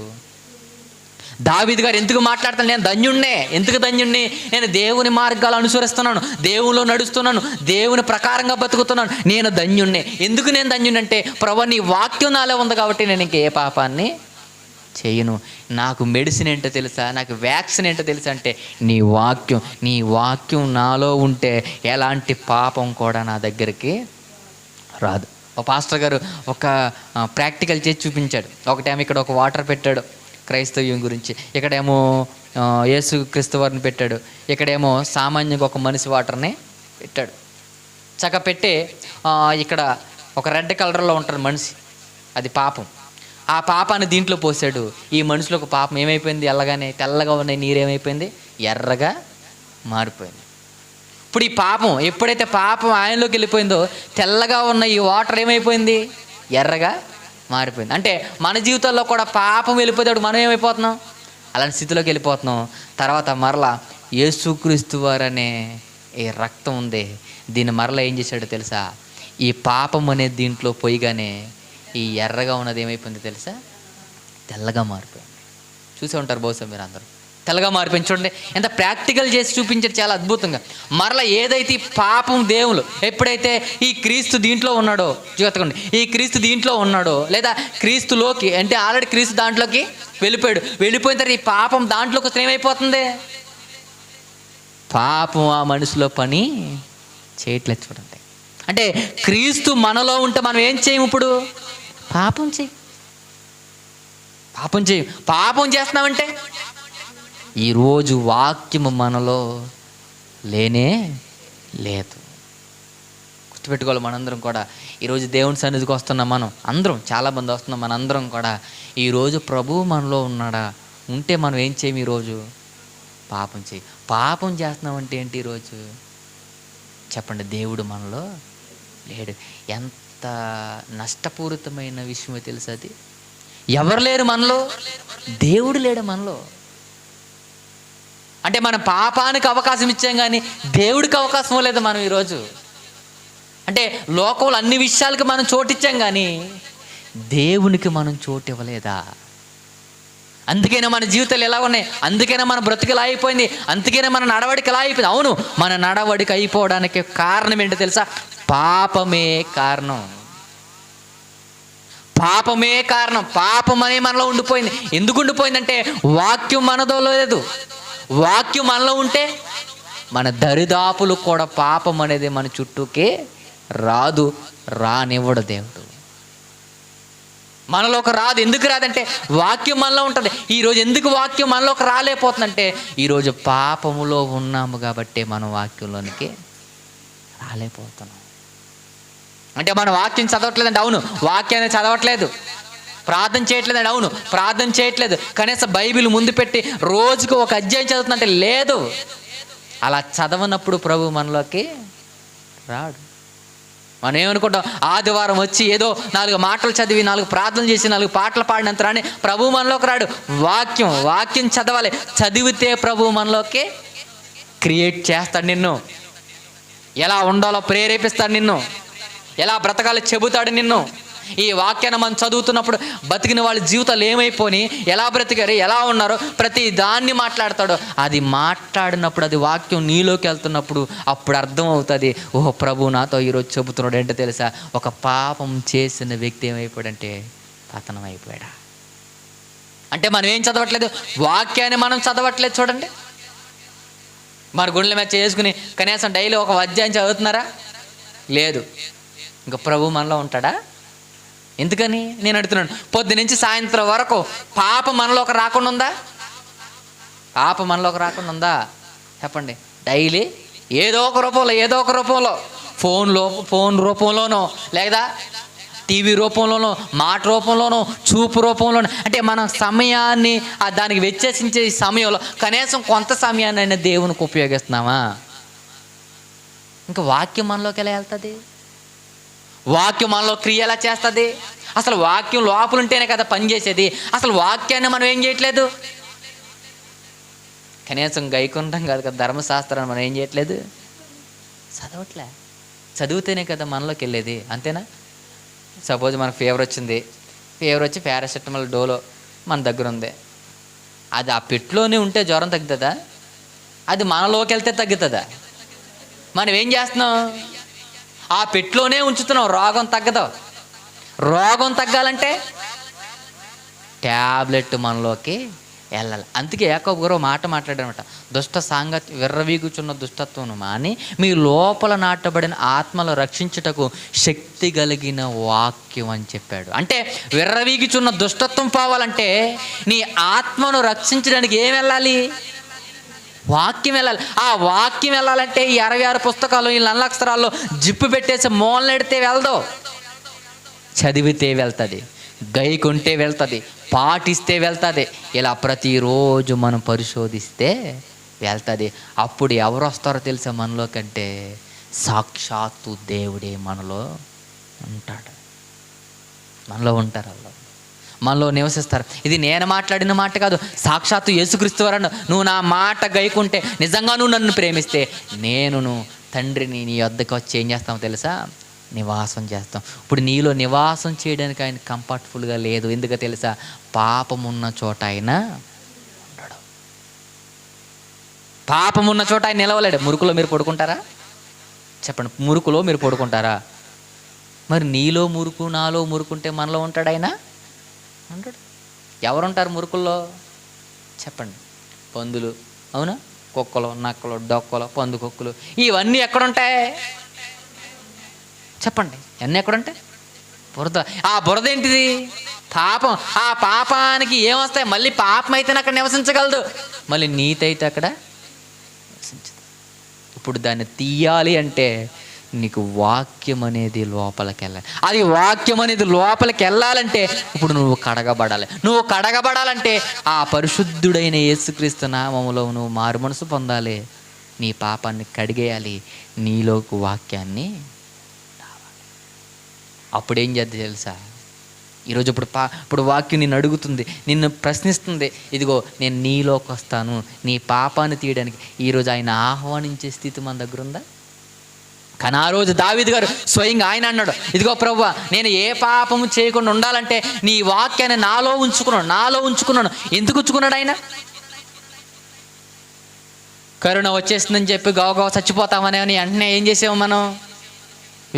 దావీదు గారు ఎందుకు మాట్లాడతాను? నేను ధన్యుణ్ణే. ఎందుకు ధన్యుణ్ణి? నేను దేవుని మార్గాలు అనుసరిస్తున్నాను, దేవునిలో నడుస్తున్నాను, దేవుని ప్రకారంగా బతుకుతున్నాను, నేను ధన్యుణ్ణే. ఎందుకు నేను ధన్యుణ్ణి అంటే ప్రభువా నీ వాక్యం నాలో ఉంది కాబట్టి నేను ఇంకే పాపాన్ని చేయను. నాకు మెడిసిన్ ఏంటో తెలుసా? నాకు వ్యాక్సిన్ ఏంటో తెలుసా అంటే నీ వాక్యం. నీ వాక్యం నాలో ఉంటే ఎలాంటి పాపం కూడా నా దగ్గరికి రాదు. ఒక పాస్టర్ గారు ఒక ప్రాక్టికల్ చేసి చూపించాడు. ఒకటేమో ఇక్కడ ఒక వాటర్ పెట్టాడు క్రైస్తవ్యం గురించి, ఇక్కడేమో యేసు క్రీస్తు వారిని పెట్టాడు, ఇక్కడేమో సామాన్యంగా ఒక మనిషి వాటర్ని పెట్టాడు. చక్క పెట్టి ఇక్కడ ఒక రెడ్ కలర్లో ఉంటాడు మనిషి, అది పాపం. ఆ పాపాన్ని దీంట్లో పోసాడు. ఈ మనిషిలో ఒక పాపం ఏమైపోయింది? ఎల్లగానే తెల్లగా ఉన్న నీరు ఏమైపోయింది? ఎర్రగా మారిపోయింది. ఇప్పుడు ఈ పాపం ఎప్పుడైతే పాపం ఆయనలోకి వెళ్ళిపోయిందో తెల్లగా ఉన్న ఈ వాటర్ ఏమైపోయింది? ఎర్రగా మారిపోయింది. అంటే మన జీవితాల్లో కూడా పాపం వెళ్ళిపోతాడు, మనం ఏమైపోతున్నాం? అలాంటి స్థితిలోకి వెళ్ళిపోతున్నాం. తర్వాత మరలా యేసుక్రీస్తు వారనే ఈ రక్తం ఉంది, దీన్ని మరలా ఏం చేశాడో తెలుసా? ఈ పాపం అనేది దీంట్లో పోయిగానే ఈ ఎర్రగా ఉన్నది ఏమైపోయింది తెలుసా? తెల్లగా మారిపోయింది. చూసే ఉంటారు బహుశా మీరు అందరూ. తెల్లగా మారిపోయింది. చూడండి ఎంత ప్రాక్టికల్ చేసి చూపించారు, చాలా అద్భుతంగా. మరలా ఏదైతే పాపం దేవులు ఎప్పుడైతే ఈ క్రీస్తు దీంట్లో ఉన్నాడో, చూసుకోండి, ఈ క్రీస్తు దీంట్లో ఉన్నాడో లేదా క్రీస్తులోకి అంటే ఆల్రెడీ క్రీస్తు దాంట్లోకి వెళ్ళిపోయాడు. వెళ్ళిపోయిన తర్వాత ఈ పాపం దాంట్లోకి వస్తే ఏమైపోతుంది? పాపం ఆ మనిషిలో పని చేయట్లేదు. చూడండి, అంటే క్రీస్తు మనలో ఉంటే మనం ఏం చేయము? ఇప్పుడు పాపం చేయి. పాపం చేస్తున్నామంటే ఈరోజు వాక్యము మనలో లేనే లేదు. గుర్తుపెట్టుకోవాలి. మనందరం కూడా ఈరోజు దేవుని సన్నిధికి వస్తున్నాం. మనం అందరం చాలామంది వస్తున్నాం. మనందరం కూడా ఈరోజు ప్రభువు మనలో ఉన్నాడా? ఉంటే మనం ఏం చేయము? ఈరోజు పాపం చేయి. పాపం చేస్తున్నామంటే ఏంటి? ఈరోజు చెప్పండి, దేవుడు మనలో లేడు. ఎంత నష్టపూరితమైన విషయమో తెలుసా అది? ఎవరు లేరు మనలో, దేవుడు లేడు మనలో. అంటే మనం పాపానికి అవకాశం ఇచ్చాం కానీ దేవుడికి అవకాశం లేదు మనం ఈరోజు. అంటే లోకంలో అన్ని విషయాలకి మనం చోటిచ్చాం కానీ దేవునికి మనం చోటు ఇవ్వలేదా? అందుకైనా మన జీవితాలు ఎలా ఉన్నాయి, అందుకైనా మన బ్రతుకు ఎలా అయిపోయింది, అందుకైనా మన నడవడిక ఎలా అయిపోయింది. అవును, మన నడవడిక అయిపోవడానికి కారణం ఏంటో తెలుసా? పాపమే కారణం. పాపమే కారణం. పాపం అనే మనలో ఉండిపోయింది. ఎందుకు ఉండిపోయిందంటే వాక్యం మనదో లేదు. వాక్యం మనలో ఉంటే మన దరిదాపులు కూడా పాపం అనేది మన చుట్టూకే రాదు, రానివ్వడు దేవుడు. మనలోకి రాదు. ఎందుకు రాదంటే వాక్యం మనలో ఉంటుంది. ఈరోజు ఎందుకు వాక్యం మనలోకి రాలేకపోతుందంటే ఈరోజు పాపములో ఉన్నాము కాబట్టి మనం వాక్యంలోనికి రాలేకపోతున్నాం. అంటే మనం వాక్యం చదవట్లేదండి, అవును. వాక్యాన్ని చదవట్లేదు. ప్రార్థన చేయట్లేదండి, అవును. ప్రార్థన చేయట్లేదు. కనీసం బైబిల్ ముందు పెట్టి రోజుకు ఒక అధ్యాయం చదువుతుందంటే లేదు. అలా చదవనప్పుడు ప్రభు మనలోకి రాడు. మనం ఏమనుకుంటాం, ఆదివారం వచ్చి ఏదో 4 మాటలు చదివి 4 ప్రార్థనలు చేసి 4 పాటలు పాడినంత రాని ప్రభు మనలోకి రాడు. వాక్యం చదవాలి. చదివితే ప్రభు మనలోకి క్రియేట్ చేస్తాడు. నిన్ను ఎలా ఉండాలో ప్రేరేపిస్తాడు. నిన్ను ఎలా బ్రతకాలో చెబుతాడు. నిన్ను ఈ వాక్యాన్ని మనం చదువుతున్నప్పుడు బతికిన వాళ్ళ జీవితాలు ఏమైపోయి ఎలా బ్రతికారు, ఎలా ఉన్నారో ప్రతి దాన్ని మాట్లాడతాడు. అది మాట్లాడినప్పుడు, అది వాక్యం నీలోకి వెళ్తున్నప్పుడు అప్పుడు అర్థం అవుతుంది, ఓహో ప్రభు నాతో ఈరోజు చెబుతున్నాడు. ఏంటో తెలుసా, ఒక పాపం చేసిన వ్యక్తి ఏమైపోయాడంటే పతనం అయిపోయాడా. అంటే మనం ఏం చదవట్లేదు, వాక్యాన్ని మనం చదవట్లేదు. చూడండి, మన గుండెల మీద చేసుకుని కనీసం డైలీ ఒక అధ్యాయం చదువుతున్నారా? లేదు. ఇంకా ప్రభు మనలో ఉంటాడా? ఎందుకని నేను అడుగుతున్నాను. పొద్దు నుంచి సాయంత్రం వరకు పాపం మనలోకి రాకుండా ఉందా? పాపం మనలోకి రాకుండా ఉందా? చెప్పండి. డైలీ ఏదో ఒక రూపంలో ఫోన్ రూపంలోనో, లేదా టీవీ రూపంలోనో, మాట రూపంలోనో, చూపు రూపంలోనో, అంటే మనం సమయాన్ని దానికి వెచ్చించే సమయంలో కనీసం కొంత సమయాన్ని అయినా దేవునికి ఉపయోగిస్తున్నామా? ఇంకా వాక్యం మనలోకి ఎలా వెళ్తుంది? వాక్యం మనలో క్రియ ఎలా చేస్తుంది? అసలు వాక్యం లోపల ఉంటేనే కదా పనిచేసేది. అసలు వాక్యాన్ని మనం ఏం చేయట్లేదు. కనీసం గైకుంటాం కాదు కదా, ధర్మశాస్త్రాన్ని మనం ఏం చేయట్లేదు, చదవట్లే. చదివితేనే కదా మనలోకి వెళ్ళేది. అంతేనా? సపోజ్ మనకు ఫీవర్ వచ్చి పారాసెటమాల్ డోలో మన దగ్గర ఉంది. అది ఆ పెట్టులోనే ఉంటే జ్వరం తగ్గుతుందా? అది మనలోకి వెళ్తే తగ్గుతుందా? మనం ఏం చేస్తున్నాం, ఆ పెట్టులోనే ఉంచుతున్నాం. రోగం తగ్గదు. రోగం తగ్గాలంటే ట్యాబ్లెట్ మనలోకి వెళ్ళాలి. అందుకే యాకోబు గారు మాట మాట్లాడారనమాట, దుష్ట సాంగత్యం విర్రవీగుచున్న దుష్టత్వం మాని మీ లోపల నాటబడిన ఆత్మలు రక్షించుటకు శక్తి కలిగిన వాక్యం అని చెప్పాడు. అంటే విర్రవీగుచున్న దుష్టత్వం పోవాలంటే నీ ఆత్మను రక్షించడానికి ఏం వెళ్ళాలి? వాక్యం వెళ్ళాలి. ఆ వాక్యం వెళ్ళాలంటే ఈ 66 పుస్తకాలు, ఈ 4 అక్షరాల్లో జిప్పు పెట్టేసి మూలనెడితే వెళ్దో. చదివితే వెళ్తుంది, గైకుంటే వెళ్తుంది, పాటిస్తే వెళ్తుంది. ఇలా ప్రతిరోజు మనం పరిశోధిస్తే వెళ్తుంది. అప్పుడు ఎవరు వస్తారో తెలుసా మనలో కంటే? సాక్షాత్తు దేవుడే మనలో ఉంటాడు. మనలో ఉంటారు, మనలో నివసిస్తారు. ఇది నేను మాట్లాడిన మాట కాదు, సాక్షాత్తు యేసుక్రీస్తు వారు. నువ్వు నా మాట గైకుంటే, నిజంగా నువ్వు నన్ను ప్రేమిస్తే, నేను తండ్రిని నీ వద్దకు వచ్చి ఏం చేస్తామో తెలుసా? నివాసం చేస్తాం. ఇప్పుడు నీలో నివాసం చేయడానికి ఆయన కంఫర్టబుల్గా లేదు. ఎందుకో తెలుసా? పాపం ఉన్న చోట ఆయన ఉండడు. పాపం ఉన్న చోట ఆయన నిలవలేడు. మురుకులో మీరు పడుకుంటారా? చెప్పండి, మురుకులో మీరు పడుకుంటారా? మరి నీలో మురుకు, నాలో మురుకుంటే మనలో ఉంటాడు ఆయన? ఉంటాడు. ఎవరుంటారు మురుకుల్లో? చెప్పండి. పందులు, అవునా? కుక్కలు, నక్కలు, డొక్కలు, పందుకొక్కులు, ఇవన్నీ ఎక్కడుంటాయి? చెప్పండి, అన్నీ ఎక్కడుంటాయి? బురద. ఆ బురద ఏంటిది? పాపం. ఆ పాపానికి ఏమొస్తాయి? మళ్ళీ పాపం అయితే అక్కడ నివసించగలదు, మళ్ళీ నీతి అయితే అక్కడ నివసించదు. ఇప్పుడు దాన్ని తీయాలి అంటే నీకు వాక్యం అనేది లోపలికి వెళ్ళాలి. అది వాక్యం అనేది లోపలికి వెళ్ళాలంటే ఇప్పుడు నువ్వు కడగబడాలి. నువ్వు కడగబడాలంటే ఆ పరిశుద్ధుడైన యేసుక్రీస్తు నామములో నువ్వు మారు మనసు పొందాలి. నీ పాపాన్ని కడిగేయాలి, నీలోకి వాక్యాన్ని రావాలి. అప్పుడేం చేద్ది తెలుసా? ఈరోజు ఇప్పుడు వాక్యం నిన్ను అడుగుతుంది, నిన్ను ప్రశ్నిస్తుంది. ఇదిగో నేను నీలోకి వస్తాను, నీ పాపాన్ని తీయడానికి. ఈరోజు ఆయన ఆహ్వానించే స్థితి మన దగ్గర ఉందా? కానీ ఆ రోజు దావీదు గారు స్వయంగా ఆయన అన్నాడు, ఇదిగో ప్రభువా, నేను ఏ పాపము చేయకుండా ఉండాలంటే నీ వాక్యాన్ని నాలో ఉంచుకున్నాను. ఎందుకు ఉంచుకున్నాడు ఆయన? కరోనా వచ్చేస్తుందని చెప్పి గవ చచ్చిపోతామని వెంటనే ఏం చేసాము మనం?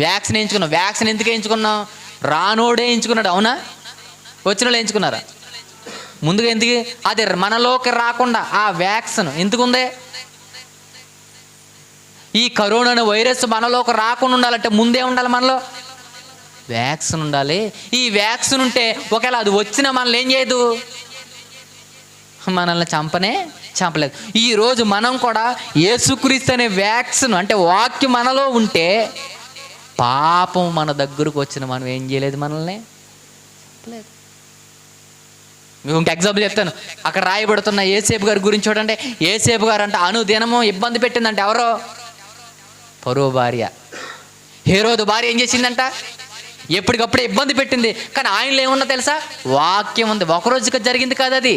వ్యాక్సిన్ వేయించుకున్నాం. వ్యాక్సిన్ ఎందుకు వేయించుకున్నాం? రానోడే ఎంచుకున్నాడు, అవునా? వచ్చిన వాళ్ళు ఎంచుకున్నారా? ముందుగా ఎందుకు? అది మనలోకి రాకుండా ఆ వ్యాక్సిన్ ఎందుకుందే? ఈ కరోనా వైరస్ మనలోకి రాకుండా ఉండాలంటే ముందే ఉండాలి మనలో వ్యాక్సిన్ ఉండాలి. ఈ వ్యాక్సిన్ ఉంటే ఒకవేళ అది వచ్చినా మనల్ని ఏం చేయదు, మనల్ని చంపలేదు. ఈరోజు మనం కూడా యేసుక్రీస్తు అనే వ్యాక్సిన్ అంటే వాక్యం మనలో ఉంటే పాపం మన దగ్గరకు వచ్చిన మనం ఏం చేయలేదు, మనల్ని చంపలేదు. మీకు ఇంక ఎగ్జాంపుల్ చెప్తాను. అక్కడ రాయబడుతున్న యేసేపు గారి గురించి చూడండి. యేసేపు గారు అంటే అనుదినము ఇబ్బంది పెట్టిందంటే ఎవరో, ఫరో భార్య. హేరోదు భార్య ఏం చేసిందంట, ఎప్పటికప్పుడే ఇబ్బంది పెట్టింది. కానీ ఆయనలో ఏమున్నా తెలుసా, వాక్యం ఉంది. ఒకరోజుకి జరిగింది కాదు అది.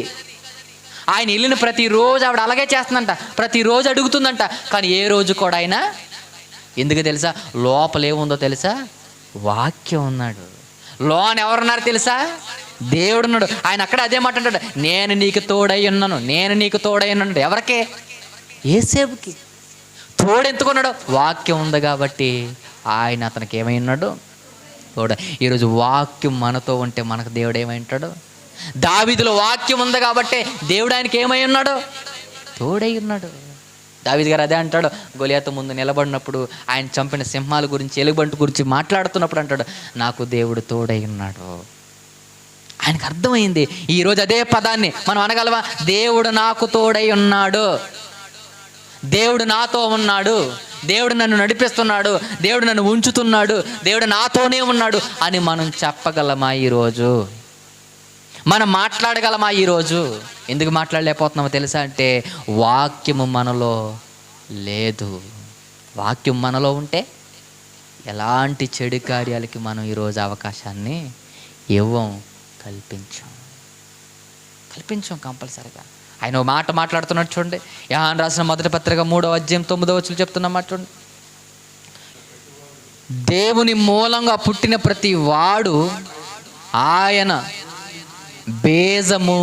ఆయన వెళ్ళిన ప్రతిరోజు ఆవిడ అలాగే చేస్తుందంట, ప్రతిరోజు అడుగుతుందంట. కానీ ఏ రోజు కూడా ఆయన, ఎందుకు తెలుసా, లోపల ఏముందో తెలుసా, వాక్యం ఉన్నాడు. లోన ఎవరున్నారు తెలుసా, దేవుడు ఉన్నాడు. ఆయన అక్కడ అదే మాట అంటాడు, నేను నీకు తోడై ఉన్నాను, నేను నీకు తోడై ఉన్నాడు. ఎవరికే, యేసేపుకి. తోడు ఎందుకున్నాడు, వాక్యం ఉంది కాబట్టి ఆయన అతనికి ఏమై ఉన్నాడు, తోడు. ఈరోజు వాక్యం మనతో ఉంటే మనకు దేవుడు ఏమై ఉంటాడు. దావీదులో వాక్యం ఉంది కాబట్టి దేవుడు ఆయనకి ఏమై ఉన్నాడు, తోడై ఉన్నాడు. దావీదు గారు అదే అంటాడు, గొలియాతు ముందు నిలబడినప్పుడు ఆయన చంపిన సింహాల గురించి, ఎలుగుబంటి గురించి మాట్లాడుతున్నప్పుడు అంటాడు, నాకు దేవుడు తోడై ఉన్నాడు. ఆయనకు అర్థమైంది. ఈరోజు అదే పదాన్ని మనం అనగలవా, దేవుడు నాకు తోడై ఉన్నాడు, దేవుడు నాతో ఉన్నాడు, దేవుడు నన్ను నడిపిస్తున్నాడు, దేవుడు నన్ను ఉంచుతున్నాడు, దేవుడు నాతోనే ఉన్నాడు అని మనం చెప్పగలమా ఈరోజు? మనం మాట్లాడగలమా ఈరోజు? ఎందుకు మాట్లాడలేకపోతున్నామో తెలుసా అంటే వాక్యము మనలో లేదు. వాక్యం మనలో ఉంటే ఎలాంటి చెడు కార్యాలకి మనం ఈరోజు అవకాశాన్ని కల్పించాం కంపల్సరిగా. ఆయన మాట మాట్లాడుతున్నాడు చూడండి. యోహాను రాసిన మొదటి పత్రిక 3వ అధ్యాయం 9వ వచనం చెప్తున్న మాట చూడండి. దేవుని మూలంగా పుట్టిన ప్రతి వాడు ఆయన బేజము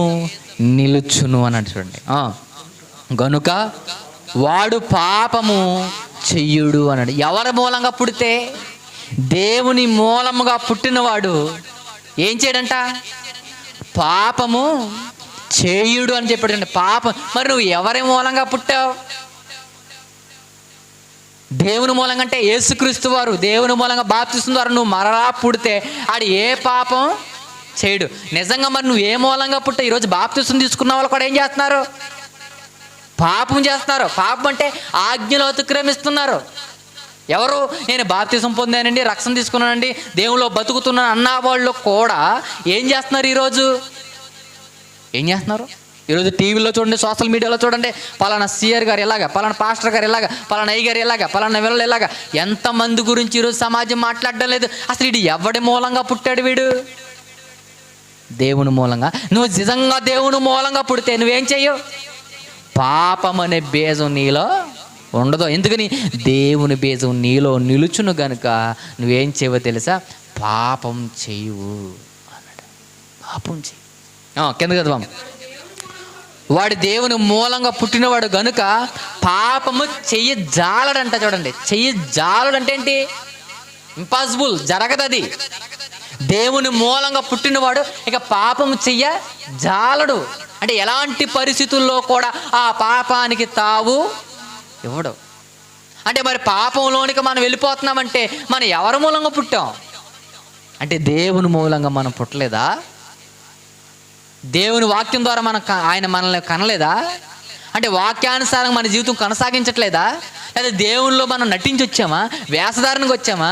నిలుచును అని చూడండి. గనుక వాడు పాపము చెయ్యుడు అన్నాడు. ఎవరి మూలంగా పుడితే, దేవుని మూలముగా పుట్టినవాడు ఏం చేయడంట, పాపము చేయుడు అని చెప్పాడండి. పాపం. మరి నువ్వు ఎవరి మూలంగా పుట్టావు? దేవుని మూలంగా అంటే యేసుక్రీస్తు వారు దేవుని మూలంగా బాప్తిసం ద్వారా నువ్వు మరలా పుడితే ఆడు ఏ పాపం చేయడు. నిజంగా మరి నువ్వు ఏ మూలంగా పుట్టావు? ఈరోజు బాప్తిసం తీసుకున్న వాళ్ళు కూడా ఏం చేస్తున్నారు, పాపం చేస్తున్నారు. పాపం అంటే ఆజ్ఞలు అతిక్రమిస్తున్నారు. ఎవరు, నేను బాప్తిసం పొందానండి, రక్షణ తీసుకున్నానండి, దేవునిలో బతుకుతున్నాను అన్న వాళ్ళు కూడా ఏం చేస్తున్నారు ఈరోజు? ఏం చేస్తున్నారు? ఈరోజు టీవీలో చూడండి, సోషల్ మీడియాలో చూడండి, పలానా సిఆర్ గారు ఎలాగా, పలానా పాస్టర్ గారు ఎలాగా, పలానా అయ్య గారు ఎలాగా, పలానా వీళ్ళు ఎలాగా, ఎంతమంది గురించి ఈరోజు సమాజం మాట్లాడడం లేదు. అసలు వీడు ఎవడి మూలంగా పుట్టాడు? వీడు దేవుని మూలంగా. నువ్వు నిజంగా దేవుని మూలంగా పుడితే నువ్వేం చెయ్యవు, పాపం అనే బీజం నీలో ఉండదు. ఎందుకని? దేవుని బీజం నీలో నిలుచును గనుక నువ్వేం చేయవో తెలుసా, పాపం చేయవు అన్నాడు. పాపం చెయ్యి. కింద కదా, వాడు దేవుని మూలంగా పుట్టినవాడు గనుక పాపము చెయ్యి జాలడంట. చూడండి, చెయ్యి జాలడంటే ఏంటి? ఇంపాసిబుల్, జరగదు అది. దేవుని మూలంగా పుట్టినవాడు ఇక పాపము చెయ్య జాలడు. అంటే ఎలాంటి పరిస్థితుల్లో కూడా ఆ పాపానికి తావు ఇవ్వడు. అంటే మరి పాపంలోనికి మనం వెళ్ళిపోతున్నామంటే మనం ఎవరి మూలంగా పుట్టాం? అంటే దేవుని మూలంగా మనం పుట్టలేదా? దేవుని వాక్యం ద్వారా ఆయన మనల్ని కనలేదా? అంటే వాక్యానుసారంగా మన జీవితం కొనసాగించట్లేదా? లేదా దేవునిలో మనం నటించి వచ్చామా, వేషధారణకు వచ్చామా,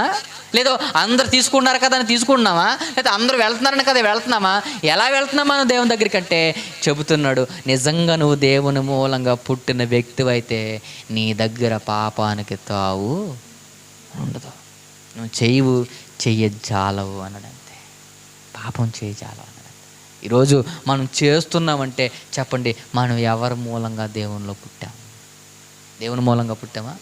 లేదో అందరు తీసుకున్నారు కదా అని తీసుకుంటున్నామా, లేదా అందరూ వెళ్తున్నారని కదా వెళ్తున్నామా? ఎలా వెళ్తున్నాం మనం దేవుని దగ్గరికి అంటే చెబుతున్నాడు, నిజంగా నువ్వు దేవుని మూలంగా పుట్టిన వ్యక్తివైతే నీ దగ్గర పాపానికి తావు ఉండదు. నువ్వు చెయ్యజాలవు అన్నాడంతే. పాపం చేయజాలవు అన్నాడు. ఈరోజు మనం చేస్తున్నామంటే చెప్పండి, మనం ఎవరి మూలంగా దేవునిలో పుట్టాము? దేవుని మూలంగా పుట్టామా?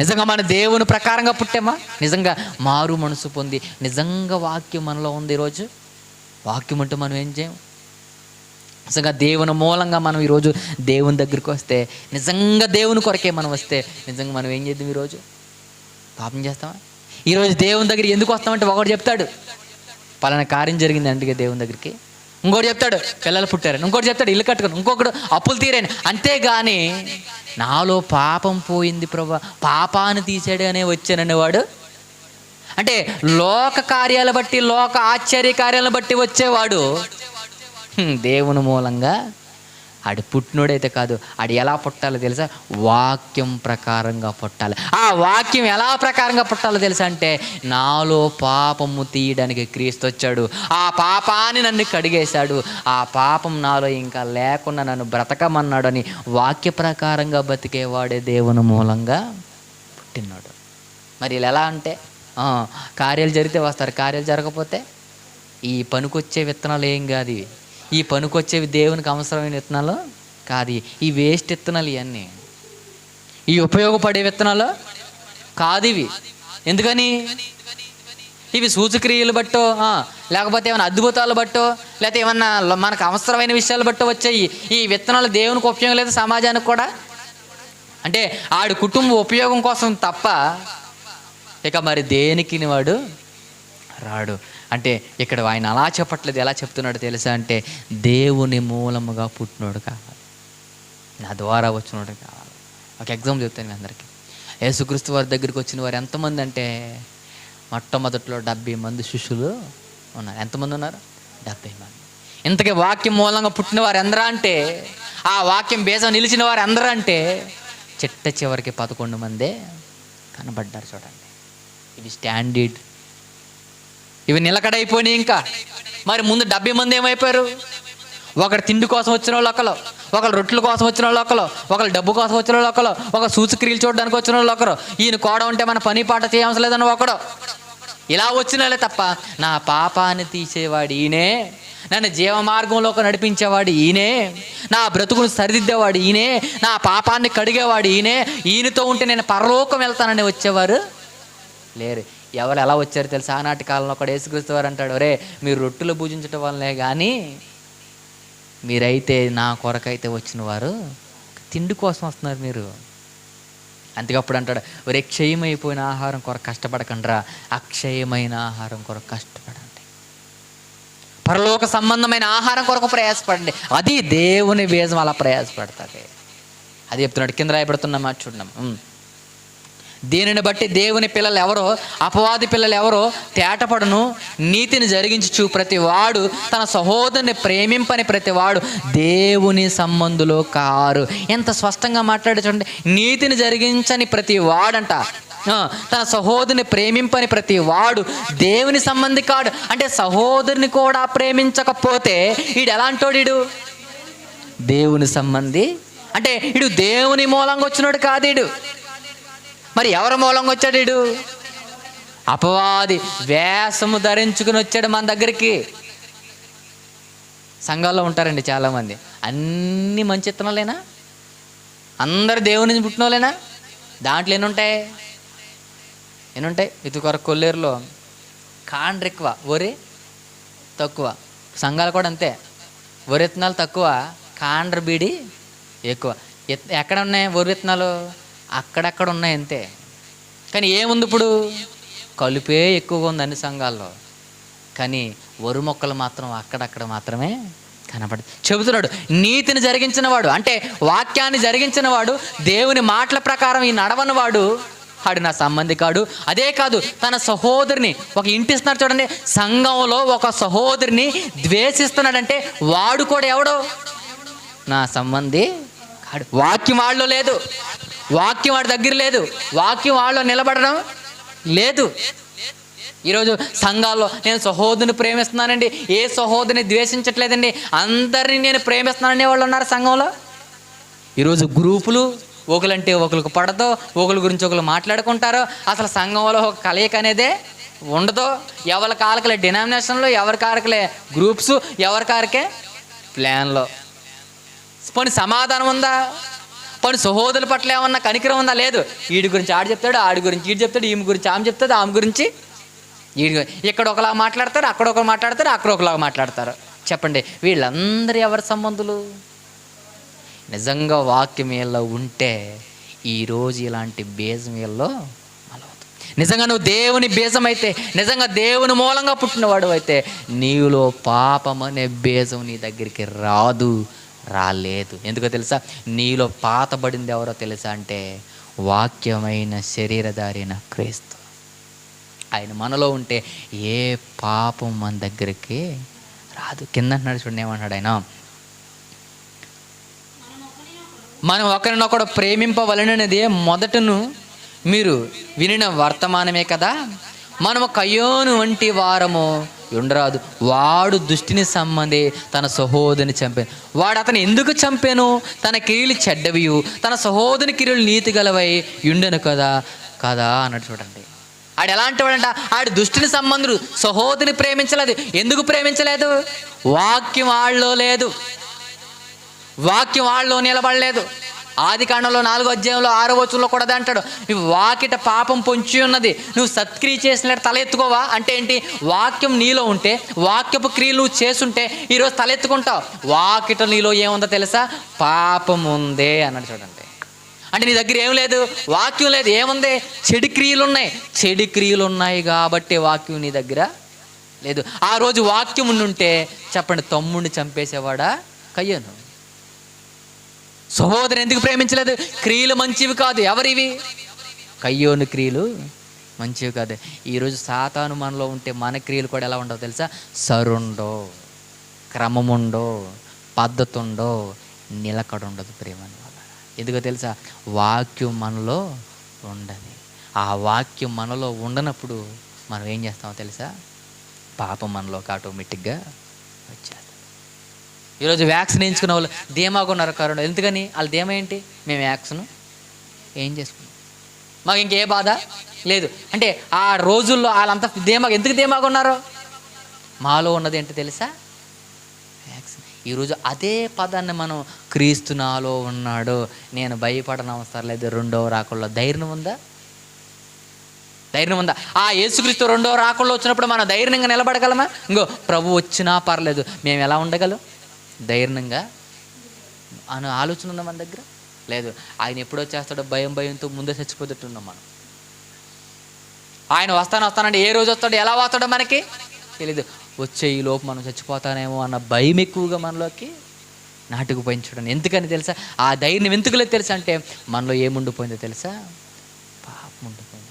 నిజంగా మన దేవుని ప్రకారంగా పుట్టామా? నిజంగా మారు మనసు పొంది నిజంగా వాక్యం మనలో ఉంది. ఈరోజు వాక్యం అంటే మనం ఏం చేయం? నిజంగా దేవుని మూలంగా మనం ఈరోజు దేవుని దగ్గరికి వస్తే, నిజంగా దేవుని కొరకే మనం వస్తే నిజంగా మనం ఏం చేద్దాం? ఈరోజు పాపం చేస్తామా? ఈరోజు దేవుని దగ్గర ఎందుకు వస్తామంటే ఒకటి చెప్తాడు, పలానా కార్యం జరిగింది అందుకే దేవుని దగ్గరికి. ఇంకోటి చెప్తాడు, పిల్లలు పుట్టారని. ఇంకోటి చెప్తాడు, ఇల్లు కట్టుకుని. ఇంకొకడు అప్పులు తీరాని. అంతేగాని నాలో పాపం పోయింది ప్రభా, పాపాన్ని తీసాడు అనే వచ్చాననేవాడు అంటే లోక కార్యాలు బట్టి, లోక ఆశ్చర్య కార్యాలను బట్టి వచ్చేవాడు దేవుని మూలంగా ఆడు పుట్టినోడైతే కాదు. ఆడు ఎలా పుట్టాలో తెలుసా? వాక్యం ప్రకారంగా పుట్టాలి. ఆ వాక్యం ఎలా ప్రకారంగా పుట్టాలో తెలుసా అంటే, నాలో పాపము తీయడానికి క్రీస్తు వచ్చాడు, ఆ పాపాన్ని నన్ను కడిగేశాడు, ఆ పాపం నాలో ఇంకా లేకుండా నన్ను బ్రతకమన్నాడు అని వాక్య ప్రకారంగా బతికేవాడే దేవుని మూలంగా పుట్టినాడు. మరి ఇలా ఎలా అంటే కార్యాలు జరిగితే వస్తారు, కార్యాలు జరగకపోతే ఈ పనికొచ్చే విత్తనాలు ఏం కాదు ఇవి, ఈ పనికొచ్చేవి దేవునికి అవసరమైన విత్తనాలు కాదు, ఈ వేస్ట్ విత్తనాలు, ఇవన్నీ ఈ ఉపయోగపడే విత్తనాలు కాదు ఇవి. ఎందుకని? ఇవి సూచక్రియలు బట్టో లేకపోతే ఏమైనా అద్భుతాలు బట్టో లేకపోతే ఏమన్నా మనకు అవసరమైన విషయాలు బట్టో వచ్చాయి. ఈ విత్తనాలు దేవునికి ఉపయోగం లేదు, సమాజానికి కూడా. అంటే ఆడి కుటుంబ ఉపయోగం కోసం తప్ప ఇక మరి దేనికి వాడు రాడు. అంటే ఇక్కడ ఆయన అలా చెప్పట్లేదు, ఎలా చెప్తున్నాడు తెలుసా అంటే, దేవుని మూలముగా పుట్టినోడు కావాలి, నా ద్వారా వచ్చినోడు కావాలి. ఒక ఎగ్జాంపుల్ చెప్తాను మీ అందరికీ. యేసుక్రీస్తు వారి దగ్గరికి వచ్చిన వారు ఎంతమంది అంటే, మొట్టమొదట్లో 70 మంది శిష్యులు ఉన్నారు. ఎంతమంది ఉన్నారు? 70 మంది. ఇంతకీ వాక్యం మూలంగా పుట్టిన వారు ఎందరా అంటే, ఆ వాక్యం బేసం నిలిచిన వారు ఎందరా అంటే, చిట్ట చివరికి 11 మందే కనబడ్డారు. చూడండి, ఇవి స్టాండర్డ్, ఇవి నిలకడైపోయినాయి. ఇంకా మరి ముందు 70 మంది ఏమైపోయారు? ఒకరు తిండి కోసం వచ్చిన వాళ్ళు ఒకరు, ఒకరు రొట్టెల కోసం వచ్చిన వాళ్ళు ఒకరు, ఒకరు డబ్బు కోసం వచ్చిన వాళ్ళు ఒకరు, ఒక సూచక్రియలు చూడడానికి వచ్చిన వాళ్ళు ఒకరు, ఈయన కోడ ఉంటే మన పని పాట చేయవలసిన లేదని ఒకడు. ఇలా వచ్చిన వాళ్ళే తప్ప నా పాపాన్ని తీసేవాడు ఈయనే, నన్ను జీవమార్గంలోకి నడిపించేవాడు ఈయనే, నా బ్రతుకును సరిదిద్దేవాడు ఈయనే, నా పాపాన్ని కడిగేవాడు ఈయనే, ఈయనతో ఉంటే నేను పరలోకం వెళ్తానని వచ్చేవారు లేరు. ఎవరు ఎలా వచ్చారు తెలుసా? ఆనాటి కాలంలో ఒకడు యేసుక్రీస్తు వారు అంటాడు, ఒరే మీరు రొట్టెలు పూజించటం వల్లనే కానీ మీరైతే నా కొరకైతే వచ్చిన వారు తిండి కోసం వస్తున్నారు మీరు. అందుకప్పుడు అంటాడు, ఒరే క్షయమైపోయిన ఆహారం కొరకు కష్టపడకండిరా, అక్షయమైన ఆహారం కొరకు కష్టపడండి, పరలోక సంబంధమైన ఆహారం కొరకు ప్రయాసపడండి. అది దేవుని బీజం అలా ప్రయాసపడుతుంది. అది చెప్తున్నాడు. కింద రాయబడుతున్న మాట చూడడం, దీనిని బట్టి దేవుని పిల్లలు ఎవరో అపవాది పిల్లలు ఎవరో తేటపడును, నీతిని జరిగించు ప్రతి వాడు తన సహోదరుని ప్రేమింపని ప్రతి వాడు దేవుని సంబంధులో కారు. ఎంత స్పష్టంగా మాట్లాడే చూడండి. నీతిని జరిగించని ప్రతి వాడంట, తన సహోదరుని ప్రేమింపని ప్రతి వాడు దేవుని సంబంధి కాడు. అంటే సహోదరుని కూడా ప్రేమించకపోతే ఈడు ఎలాంటోడు? ఈడు దేవుని సంబంధి. అంటే ఈడు దేవుని మూలంగా వచ్చినాడు కాదు. ఈడు మరి ఎవరి మూలంగా వచ్చాడు? ఈడు అపవాది వేషము ధరించుకుని వచ్చాడు మన దగ్గరికి. సంఘాల్లో ఉంటారండి చాలామంది, అన్ని మంచి ఇత్తనాలేనా? అందరు దేవుని నుంచి పుట్టిన వాళ్ళేనా? దాంట్లో ఎన్నుంటాయి? ఇది కొరకు కొల్లేరులో కాండ్ర ఎక్కువ, వరి తక్కువ. సంఘాలు కూడా అంతే, వరి విత్తనాలు తక్కువ, కాండ్ర బీడి ఎక్కువ. ఎక్కడ ఉన్నాయి వరి విత్తనాలు? అక్కడక్కడ ఉన్నాయి అంతే. కానీ ఏముంది ఇప్పుడు? కలుపే ఎక్కువగా ఉంది అన్ని సంఘాల్లో. కానీ వరి మొక్కలు మాత్రం అక్కడక్కడ మాత్రమే కనపడదు. చెబుతున్నాడు, నీతిని జరిగించిన వాడు అంటే వాక్యాన్ని జరిగించిన వాడు, దేవుని మాటల ప్రకారం ఈ నడవని వాడు ఆడు నా సంబంధి కాడు. అదే కాదు, తన సహోదరిని ఒక ఇంటిస్తున్నారు చూడండి, సంఘంలో ఒక సహోదరిని ద్వేషిస్తున్నాడంటే వాడు కూడా ఎవడో నా సంబంధి కాడు. వాక్యం వాళ్ళలో లేదు, వాక్యం వాడి దగ్గర లేదు, వాక్యం వాళ్ళలో నిలబడడం లేదు. ఈరోజు సంఘాల్లో నేను సహోదరుని ప్రేమిస్తున్నానండి, ఏ సహోదరిని ద్వేషించట్లేదండి, అందరినీ నేను ప్రేమిస్తున్నాననే వాళ్ళు ఉన్నారు సంఘంలో. ఈరోజు గ్రూపులు, ఒకలంటే ఒకరికి పడదో, ఒకరి గురించి ఒకరు మాట్లాడుకుంటారో, అసలు సంఘంలో ఒక కలయిక అనేదే ఉండదు. ఎవరి కారకలే డినామినేషన్లో, ఎవరి కారకలే గ్రూప్స్, ఎవరి కారకే ప్లాన్లో. పోనీ సమాధానం ఉందా? పోనీ సహోదరుల పట్ల ఏమన్నా కనికరం ఉందా? లేదు. వీడి గురించి ఆడు చెప్తాడు, ఆడి గురించి వీడు చెప్తాడు, ఈమె గురించి ఆమె చెప్తాడు, ఆమె గురించి వీడి, ఇక్కడ ఒకలా మాట్లాడతారు, అక్కడ ఒకరు మాట్లాడతారు, అక్కడ ఒకలాగా మాట్లాడతారు. చెప్పండి, వీళ్ళందరూ ఎవరి సంబంధులు? నిజంగా వాక్యం వీళ్ళలో ఉంటే ఈరోజు ఇలాంటి బీజం వీళ్ళలో మొలవుతుంది. నిజంగా నువ్వు దేవుని బీజం అయితే, నిజంగా దేవుని మూలంగా పుట్టినవాడు అయితే, నీలో పాపం అనే బీజం నీ దగ్గరికి రాలేదు. ఎందుకో తెలుసా? నీలో పాతబడింది ఎవరో తెలుసా అంటే వాక్యమైన శరీరధారైన క్రీస్తు. ఆయన మనలో ఉంటే ఏ పాపం మన దగ్గరికి రాదు. కింద అంటున్నాడు చూడండి, ఏమంటాడు ఆయన, మనం ఒకరినొకడు ప్రేమింపవలననేది మొదటను మీరు వినిన వర్తమానమే కదా. మనము కయ్యోను వంటి వారము ఉండరాదు. వాడు దుష్టిని సంబంధి తన సహోదరిని చంపాను. వాడు అతను ఎందుకు చంపాను? తన క్రియలు చెడ్డవియు తన సహోదరుని క్రియలు నీతి గలవై ఉండను కదా కదా అన్నట్టు చూడండి. ఆడు ఎలాంటి వాడంట? ఆడు దుష్టిని సంబంధుడు, సహోదరిని ప్రేమించలేదు. ఎందుకు ప్రేమించలేదు? వాక్యం వాళ్ళలో లేదు, వాక్యం వాళ్ళలో నిలబడలేదు. ఆదికాండంలో 4వ అధ్యాయంలో 6వ వచనంలో కూడా అంటాడు, వాకిట పాపం పొంచి ఉన్నది, నువ్వు సత్క్రియ చేసినట్టు తల ఎత్తుకోవా అంటే ఏంటి? వాక్యం నీలో ఉంటే, వాక్యపు క్రియలు నువ్వు చేసుంటే ఈరోజు తలెత్తుకుంటావు. వాకిట నీలో ఏముందో తెలుసా? పాపం ఉందే అన్నాడు చూడండి. అంటే నీ దగ్గర ఏం లేదు, వాక్యం లేదు, ఏముంది? చెడు క్రియలు ఉన్నాయి. చెడు క్రియలు ఉన్నాయి కాబట్టి వాక్యం నీ దగ్గర లేదు. ఆ రోజు వాక్యం ఉండుంటే చెప్పండి, తమ్ముడిని చంపేసేవాడా కయ్యోను? సహోదరుని ఎందుకు ప్రేమించలేదు? క్రియలు మంచివి కాదు. ఎవరివి? కయ్యోను క్రియలు మంచివి కాదు. ఈరోజు సాతాను మనలో ఉంటే మన క్రియలు కూడా ఎలా ఉండవు తెలుసా? సరుండో, క్రమముండో, పద్ధతి ఉండో, నిలకడ ఉండదు ప్రేమని వల్ల. ఎందుకో తెలుసా? వాక్యం మనలో ఉండదు. ఆ వాక్యం మనలో ఉండనప్పుడు మనం ఏం చేస్తామో తెలుసా? పాపం మనలోకి ఆటోమేటిక్గా వచ్చేది. ఈరోజు వ్యాక్సిన్ వేయించుకున్న వాళ్ళు ధీమాగా ఉన్నారు కరోనా. ఎందుకని? వాళ్ళ ధీమా ఏంటి? మేము వ్యాక్సిన్ ఏం చేసుకున్నాం, మాకు ఇంకే బాధ లేదు అంటే ఆ రోజుల్లో వాళ్ళంతా ఎందుకు ధీమాగా ఉన్నారు? మాలో ఉన్నది ఏంటి తెలుసా? వ్యాక్సిన్. ఈరోజు అదే పదాన్ని మనం క్రీస్తు నాలో ఉన్నాడు, నేను భయపడన అవసరం లేదు, రెండవ రాకల్లో ధైర్యం ఉందా? ధైర్యం ఉందా? ఆ యేసుక్రీస్తు రెండవ రాకల్లో వచ్చినప్పుడు మనం ధైర్యంగా నిలబడగలమా? ఇంకో ప్రభు వచ్చినా పర్లేదు, మేము ఎలా ఉండగలం? ధైర్యంగా అని ఆలోచన ఉందా మన దగ్గర? లేదు. ఆయన ఎప్పుడో చేస్తాడో భయంతో ముందే చచ్చిపోతున్నాం మనం. ఆయన వస్తానంటే ఏ రోజు వస్తాడో, ఎలా వస్తాడో మనకి తెలీదు. వచ్చే ఈ లోపు మనం చచ్చిపోతానేమో అన్న భయం ఎక్కువగా మనలోకి నాటుకుపోయింది చూడండి. ఎందుకని తెలుసా? ఆ ధైర్యం ఎందుకు లేదు తెలుసా? అంటే మనలో ఏముండిపోయిందో తెలుసా? పాపం ఉండిపోయింది.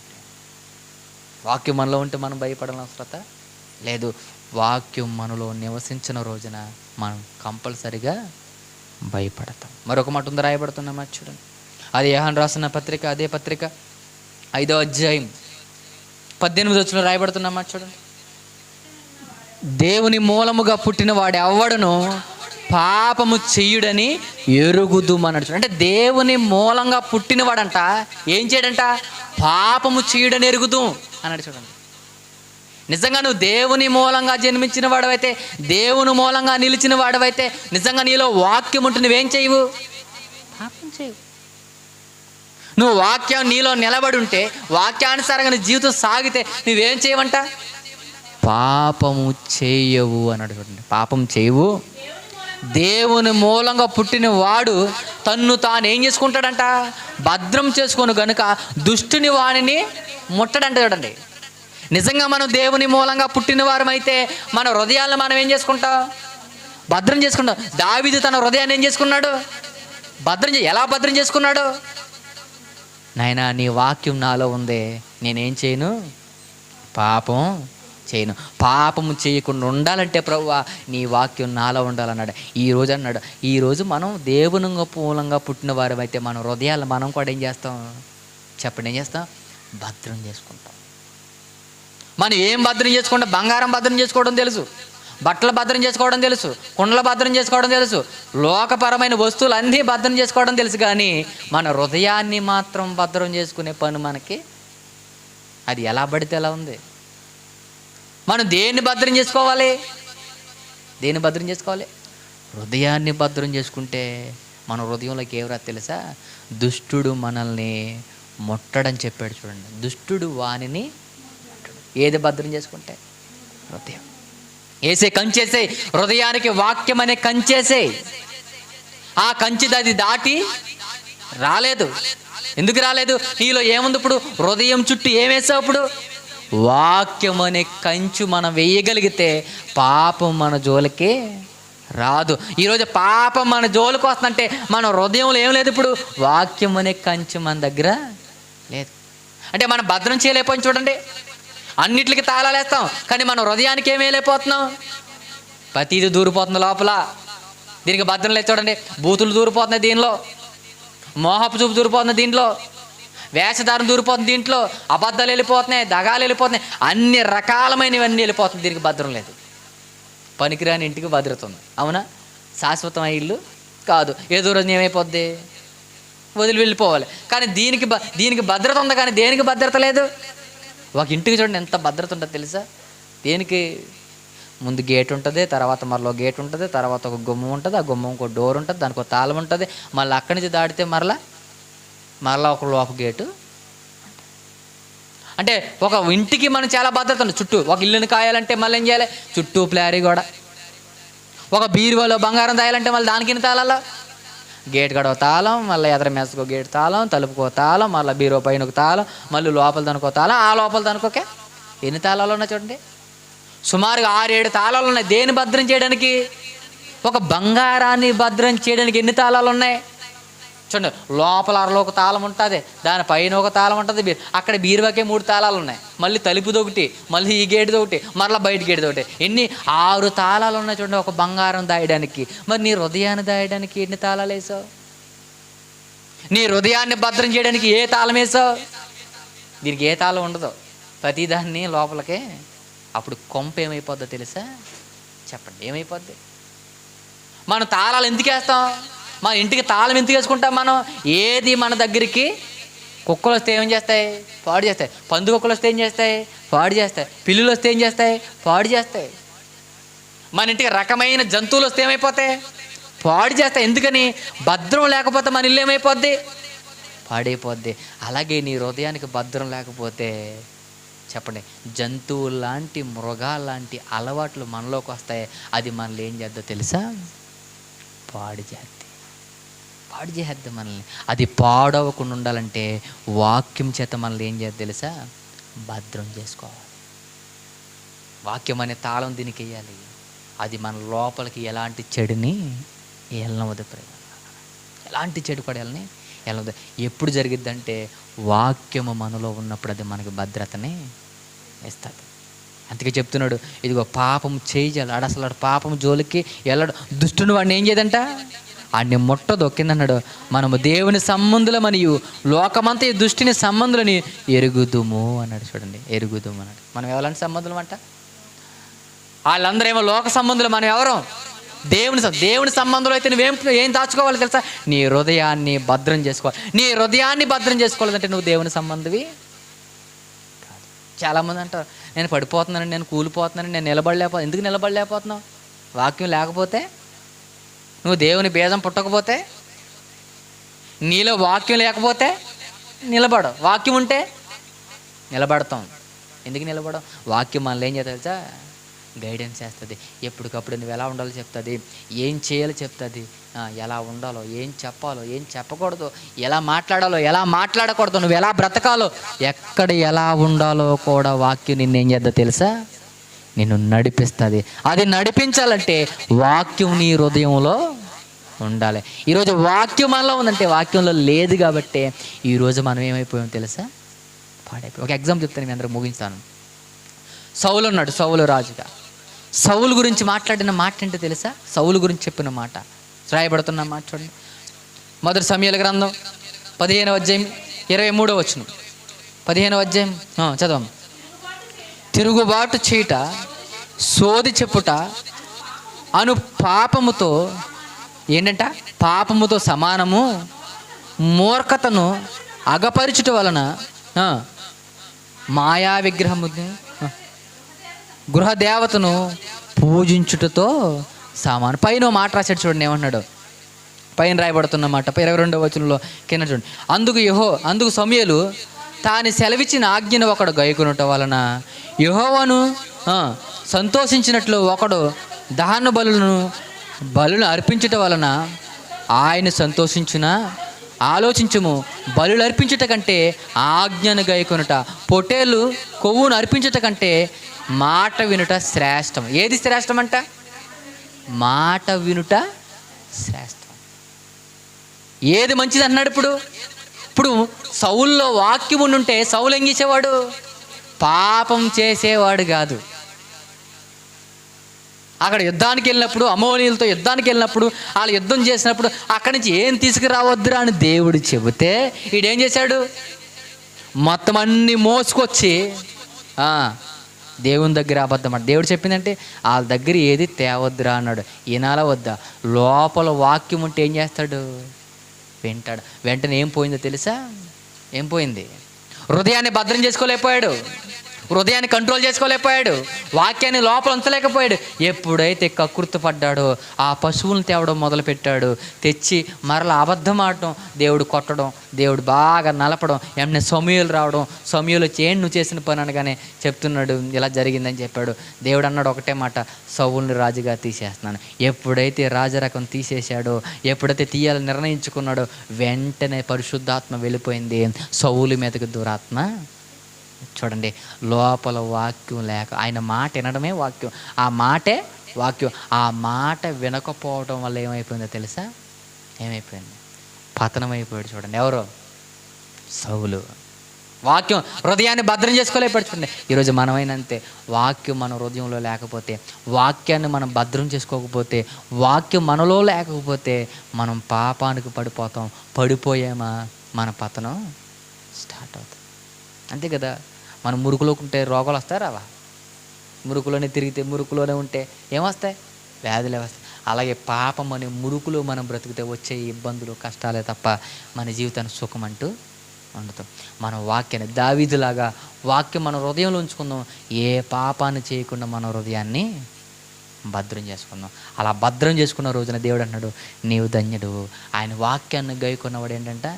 వాక్యం మనలో ఉంటే మనం భయపడాలని అవసరత లేదు. వాక్యం మనలో నివసించిన రోజున మనం కంపల్సరిగా భయపడతాం. మరొక మాట ఉంది, రాయబడుతున్నమా చూడండి. అది యోహాను రాసిన పత్రిక, అదే పత్రిక 5వ అధ్యాయం 18వ వచనంలో రాయబడుతున్నమా చూడండి. దేవుని మూలముగా పుట్టిన వాడు ఎవడును పాపము చెయ్యుడని ఎరుగుదుమన్నాడు. అంటే దేవుని మూలంగా పుట్టినవాడంట ఏం చేయడంట? పాపము చెయ్యుడని ఎరుగుదు అన్నాడు చూడండి. నిజంగా నువ్వు దేవుని మూలంగా జన్మించిన వాడవైతే, దేవుని మూలంగా నిలిచిన వాడవైతే, నిజంగా నీలో వాక్యం ఉంటే నువ్వేం చేయవు? పాపం చేయవు. నువ్వు వాక్యం నీలో నిలబడి ఉంటే, వాక్యానుసారంగా నీ జీవితం సాగితే నువ్వేం చేయవంట? పాపము చేయవు అన్నాడు చూడండి. పాపం చేయవు. దేవుని మూలంగా పుట్టిన వాడు తన్ను తాను ఏం చేసుకుంటాడంట? భద్రం చేసుకొని గనుక దుష్టుని వాణిని ముట్టడంట చూడండి. నిజంగా మనం దేవుని మూలంగా పుట్టిన వారమైతే మన హృదయాలను మనం ఏం చేసుకుంటాం? భద్రం చేసుకుంటాం. దావీదు తన హృదయాన్ని ఏం చేసుకున్నాడు? ఎలా భద్రం చేసుకున్నాడు? నాయనా, నీ వాక్యం నాలో ఉంది, నేనేం చేయను? పాపం చేయను. పాపము చేయకుండా ఉండాలంటే ప్రభువా నీ వాక్యం నాలో ఉండాలన్నాడు. ఈరోజు అన్నాడు, ఈరోజు మనం దేవుని మూలంగా పుట్టిన వారమైతే మన హృదయాలను మనం కూడా ఏం చేస్తాం చెప్పండి? ఏం చేస్తాం? భద్రం చేసుకుంటాం. మనం ఏం భద్రం చేసుకుంటాం? బంగారం భద్రం చేసుకోవడం తెలుసు, బట్టలు భద్రం చేసుకోవడం తెలుసు, కుండలు భద్రం చేసుకోవడం తెలుసు, లోకపరమైన వస్తువులు అన్నీ భద్రం చేసుకోవడం తెలుసు. కానీ మన హృదయాన్ని మాత్రం భద్రం చేసుకునే పని మనకి అది ఎలా పడితే ఎలా ఉంది. మనం దేన్ని భద్రం చేసుకోవాలి? దేన్ని భద్రం చేసుకోవాలి? హృదయాన్ని భద్రం చేసుకుంటే మన హృదయంలోకి ఏమరా తెలుసా? దుష్టుడు మనల్ని ముట్టడని చెప్పాడు చూడండి. దుష్టుడు వానిని ఏది భద్రం చేసుకుంటే? హృదయం. ఏసే కంచేసే, హృదయానికి వాక్యం అనే కంచేసే. ఆ కంచి అది దాటి రాలేదు. ఎందుకు రాలేదు? నీలో ఏముంది? ఇప్పుడు హృదయం చుట్టూ ఏమేసావు? ఇప్పుడు వాక్యం అనే కంచు మనం వేయగలిగితే పాపం మన జోలికి రాదు. ఈరోజు పాపం మన జోలికి వస్తుందంటే మన హృదయంలో ఏం లేదు? ఇప్పుడు వాక్యం అనే కంచు మన దగ్గర లేదు. అంటే మనం భద్రం చేయలేకపోయింది చూడండి. అన్నిటికి తాళాలు వేస్తాం, కానీ మనం హృదయానికి ఏమీ వెళ్ళిపోతున్నాం? ప్రతిది దూరిపోతుంది లోపల. దీనికి భద్రం లేదు చూడండి. బూతులు దూరిపోతున్నాయి దీనిలో, మోహపు చూపు దూరిపోతుంది దీంట్లో, వేషధారం దూరిపోతుంది దీంట్లో, అబద్ధాలు వెళ్ళిపోతున్నాయి, దగాలు వెళ్ళిపోతున్నాయి, అన్ని రకాలమైనవన్నీ వెళ్ళిపోతుంది. దీనికి భద్రం లేదు. పనికిరాని ఇంటికి భద్రత ఉంది, అవునా? శాశ్వతమైన ఇల్లు కాదు. ఏదో రోజు ఏమైపోద్ది, వదిలి వెళ్ళిపోవాలి. కానీ దీనికి భద్రత ఉంది, కానీ దేనికి భద్రత లేదు? ఒక ఇంటికి చూడండి ఎంత భద్రత ఉంటుందో తెలుసా? దేనికి? ముందు గేట్ ఉంటుంది, తర్వాత మరలో గేట్ ఉంటుంది, తర్వాత ఒక గుమ్మం ఉంటుంది, ఆ గుమ్మంకి ఒక డోర్ ఉంటుంది, దానికి ఒక తాళం ఉంటుంది, మళ్ళీ అక్కడి నుంచి దాటితే మరలా ఒక లోప గేటు. అంటే ఒక ఇంటికి మనం చాలా భద్రత ఉంది. చుట్టూ ఒక ఇల్లుని కాయాలంటే మళ్ళీ ఏం చేయాలి? చుట్టూ ప్లారీ గోడ. ఒక బీరువాలో బంగారం దాయాలంటే మళ్ళీ దానికి తాళాలో గేట్ గడ ఒక తాళం, మళ్ళీ ఎదర మెస్కో గేట్ తాళం, తలుపుకో తాళం, మళ్ళీ బీరువా పైన ఒక తాళం, మళ్ళీ లోపల దానికో తాళం, ఆ లోపల దానికొకే ఎన్ని తాళాలు ఉన్నాయి చూడండి. సుమారుగా 6-7 తాళాలు ఉన్నాయి. దేని భద్రం చేయడానికి? ఒక బంగారాన్ని భద్రం చేయడానికి ఎన్ని తాళాలు ఉన్నాయి చూడండి. లోపల అరలో ఒక తాళం ఉంటుంది, దానిపైన ఒక తాళం ఉంటుంది, అక్కడ బీరువాకే 3 తాళాలు ఉన్నాయి, మళ్ళీ తలుపుది ఒకటి, మళ్ళీ ఈ గేటుది ఒకటి, మరలా బయట గేటుది ఒకటి. 6 తాళాలు ఉన్నాయి చూడండి ఒక బంగారం దాయడానికి. మరి నీ హృదయాన్ని దాయడానికి ఎన్ని తాళాలు వేసావు? నీ హృదయాన్ని భద్రం చేయడానికి ఏ తాళం వేసావు? దీనికి ఏ తాళం ఉండదు, ప్రతిదాన్ని లోపలికే. అప్పుడు కొంప ఏమైపోద్దో తెలుసా? చెప్పండి, ఏమైపోద్ది? మనం తాళాలు ఎందుకు వేస్తాం? మన ఇంటికి తాళం ఎందుకు వేసుకుంటాం మనం? ఏది మన దగ్గరికి కుక్కలు వస్తే ఏం చేస్తాయి? పాడు చేస్తాయి. పంది కుక్కలు వస్తే ఏం చేస్తాయి? పాడు చేస్తాయి. పిల్లులు వస్తే ఏం చేస్తాయి? పాడు చేస్తాయి. మన ఇంటికి రకమైన జంతువులు వస్తే ఏమైపోతాయి? పాడు చేస్తాయి. ఎందుకని? భద్రం లేకపోతే మన ఇల్లు ఏమైపోద్ది? పాడైపోద్ది. అలాగే నీ హృదయానికి భద్రం లేకపోతే చెప్పండి, జంతువులు లాంటి మృగాల లాంటి అలవాట్లు మనలోకి వస్తాయి. అది మనల్ని ఏం చేద్దో తెలుసా? పాడు చేద్దాం మనల్ని. అది పాడవకుండా ఉండాలంటే వాక్యం చేత మనల్ని ఏం చేద్దాం తెలుసా? భద్రం చేసుకోవాలి. వాక్యం అనే తాళం దీనికి వేయాలి. అది మన లోపలికి ఎలాంటి చెడుని వెళ్ళవద్దు. ఎలాంటి చెడు పడేయాలని వెళ్ళవద్దు. ఎప్పుడు జరిగిద్దంటే వాక్యము మనలో ఉన్నప్పుడు అది మనకి భద్రతని ఇస్తుంది. అందుకే చెప్తున్నాడు, ఇదిగో పాపం చేయాలి. అసలు పాపం జోలికి వెళ్ళడు. దుష్టుని వాడిని ఏం చేయదంట? ఆడిని ముట్టదు. కిందన్నాడు, మనము దేవుని సంబంధులమనియు లోకమంతా ఈ దుష్టిని సంబంధులని ఎరుగుదుము అన్నాడు. చూడండి, ఎరుగుదుము అన్నాడు. మనం ఎవరంటే సంబంధులం అంట? వాళ్ళందరూ ఏమో లోక సంబంధులు, మనం ఎవరు? దేవుని సంబంధంలో అయితే నువ్వేం దాచుకోవాలి తెలుసా? నీ హృదయాన్ని భద్రం చేసుకోవాలి. నీ హృదయాన్ని భద్రం చేసుకోవాలంటే నువ్వు దేవుని సంబంధివి కాదు. చాలామంది అంటారు, నేను పడిపోతున్నాను, నేను కూలిపోతున్నాను, నేను నిలబడలేకపోతున్నాను. ఎందుకు నిలబడలేకపోతున్నావు? వాక్యం లేకపోతే, నువ్వు దేవుని బీజం పుట్టకపోతే, నీలో వాక్యం లేకపోతే నిలబడు. వాక్యం ఉంటే నిలబడతాం. ఎందుకు నిలబడం? వాక్యం మనల్ని ఏం చేస్తా తెలుసా? గైడెన్స్ చేస్తుంది. ఎప్పటికప్పుడు నువ్వు ఎలా ఉండాలో చెప్తుంది, ఏం చేయాలో చెప్తుంది, ఎలా ఉండాలో, ఏం చెప్పాలో, ఏం చెప్పకూడదు, ఎలా మాట్లాడాలో, ఎలా మాట్లాడకూడదు, నువ్వు ఎలా బ్రతకాలో, ఎక్కడ ఎలా ఉండాలో కూడా వాక్యం నిన్ను ఏం చేద్దా తెలుసా? నిన్ను నడిపిస్తుంది. అది నడిపించాలంటే వాక్యం నీ హృదయంలో ఉండాలి. ఈరోజు వాక్యం మనలో ఉందంటే వాక్యంలో లేదు కాబట్టి ఈరోజు మనం ఏమైపోయాం తెలుసా? పాడైపోయి. ఒక ఎగ్జాంపుల్ చెప్తాను, మీ అందరూ ముగిస్తాను. సౌలు ఉన్నాడు, సౌలు రాజుగా. సౌలు గురించి మాట్లాడిన మాట ఏంటో తెలుసా? సౌలు గురించి చెప్పిన మాట, రాయబడుతున్న మాట చూడండి. మొదటి సమూయేలు గ్రంథం 15వ అధ్యాయం 23వ వచనం. 15వ అధ్యాయం చదవం. తిరుగుబాటు చేయుట, సోది చెప్పుట అను పాపముతో ఏంటంట? పాపముతో సమానము. మూర్ఖతను అగపరచుట వలన మాయా విగ్రహము గృహదేవతను పూజించుటతో సమానం. పైన మాట రాశాడు చూడండి, ఏమన్నాడు? పైన రాయబడుతున్న మాట 22వ వచనంలో కింద చూడండి. అందుకు సమూయేలు తాను సెలవిచ్చిన ఆజ్ఞను ఒకడు గైకొనుట వలన యెహోవాను సంతోషించినట్లు ఒకడు దహన బలులను అర్పించుట వలన ఆయన సంతోషించున. ఆలోచించుము, బలులు అర్పించుట కంటే ఆజ్ఞను గైకొనుట, పొట్టేలు కొవ్వును అర్పించుట కంటే మాట వినుట శ్రేష్టం. ఏది శ్రేష్టం అంట? మాట వినుట శ్రేష్టం. ఏది మంచిది అన్నాడు? ఇప్పుడు సౌల్లో వాక్యం ఉండుంటే సౌలు ఏం చేసేవాడు? పాపం చేసేవాడు కాదు. అక్కడ యుద్ధానికి వెళ్ళినప్పుడు, అమోనీయులతో యుద్ధానికి వెళ్ళినప్పుడు, వాళ్ళు యుద్ధం చేసినప్పుడు అక్కడి నుంచి ఏం తీసుకురావద్దురా అని దేవుడు చెబితే ఈడేం చేశాడు? మొత్తం అన్నీ మోసుకొచ్చి దేవుని దగ్గర అబద్ధం అన్నాడు. దేవుడు చెప్పిందంటే వాళ్ళ దగ్గర ఏది తేవద్దురా అన్నాడు. ఈనాల వద్దా? లోపల వాక్యం ఉంటే ఏం చేస్తాడు? వింటాడు. వెంటనే ఏం పోయిందో తెలుసా? ఏం పోయింది? హృదయాన్ని భద్రం చేసుకోలేకపోయాడు, హృదయాన్ని కంట్రోల్ చేసుకోలేకపోయాడు, వాక్యాన్ని లోపల ఉంచలేకపోయాడు. ఎప్పుడైతే కకృతి పడ్డాడో ఆ పశువులను తేవడం మొదలుపెట్టాడు. తెచ్చి మరలా అబద్ధం ఆడటం, దేవుడు కొట్టడం, దేవుడు బాగా నలపడం, ఏమన్నా సమూయేలు రావడం, సమూయేలు వచ్చి ఏం నువ్వు చేసిన పని అనగానే చెప్తున్నాడు ఇలా జరిగిందని చెప్పాడు. దేవుడు అన్నాడు ఒకటే మాట, సౌలుని రాజుగా తీసేస్తున్నాను. ఎప్పుడైతే రాజరకం తీసేశాడో, ఎప్పుడైతే తీయాలని నిర్ణయించుకున్నాడో వెంటనే పరిశుద్ధాత్మ వెళ్ళిపోయింది సౌలు మీదకి దురాత్మ. చూడండి, లోపల వాక్యం లేక, ఆయన మాట వినడమే వాక్యం, ఆ మాటే వాక్యం. ఆ మాట వినకపోవడం వల్ల ఏమైపోయిందో తెలుసా? ఏమైపోయింది? పతనం అయిపోయాడు. చూడండి, ఎవరు? సౌలు. వాక్యం హృదయాన్ని భద్రం చేసుకోలేకపోయాడు. చూడండి, ఈరోజు మనమైనంతే. వాక్యం మన హృదయంలో లేకపోతే, వాక్యాన్ని మనం భద్రం చేసుకోకపోతే, వాక్యం మనలో లేకపోతే మనం పాపానికి పడిపోతాం. పడిపోయామా మన పతనం స్టార్ట్ అవుతుంది. అంతే కదా. మనం మురుకులోకి ఉంటే రోగాలు వస్తాయి రావా? మురుకులోనే తిరిగితే, మురుకులోనే ఉంటే ఏమొస్తాయి? వ్యాధులే వస్తాయి. అలాగే పాపం అనే మురుకులో మనం బ్రతికితే వచ్చే ఇబ్బందులు, కష్టాలే తప్ప మన జీవితానికి సుఖం అంటూ ఉండదు. మన వాక్యాన్ని దావీదులాగా వాక్యం మన హృదయంలో ఉంచుకుందాం. ఏ పాపాన్ని చేయకుండా మన హృదయాన్ని భద్రం చేసుకుందాం. అలా భద్రం చేసుకున్న రోజున దేవుడు అన్నాడు, నీవు ధన్యుడు. ఆయన వాక్యాన్ని గైకొన్నవాడు ఏంటంటే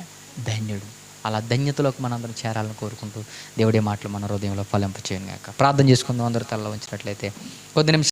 ధన్యుడు. అలా ధన్యతలోకి మనందరం చేరాలని కోరుకుంటూ దేవుడి మాటలు మన హృదయంలో ఫలింపచేయను గాక. ప్రార్థన చేసుకుందాం. అందరూ తల్ల ఉంచినట్లయితే కొద్ది నిమిషం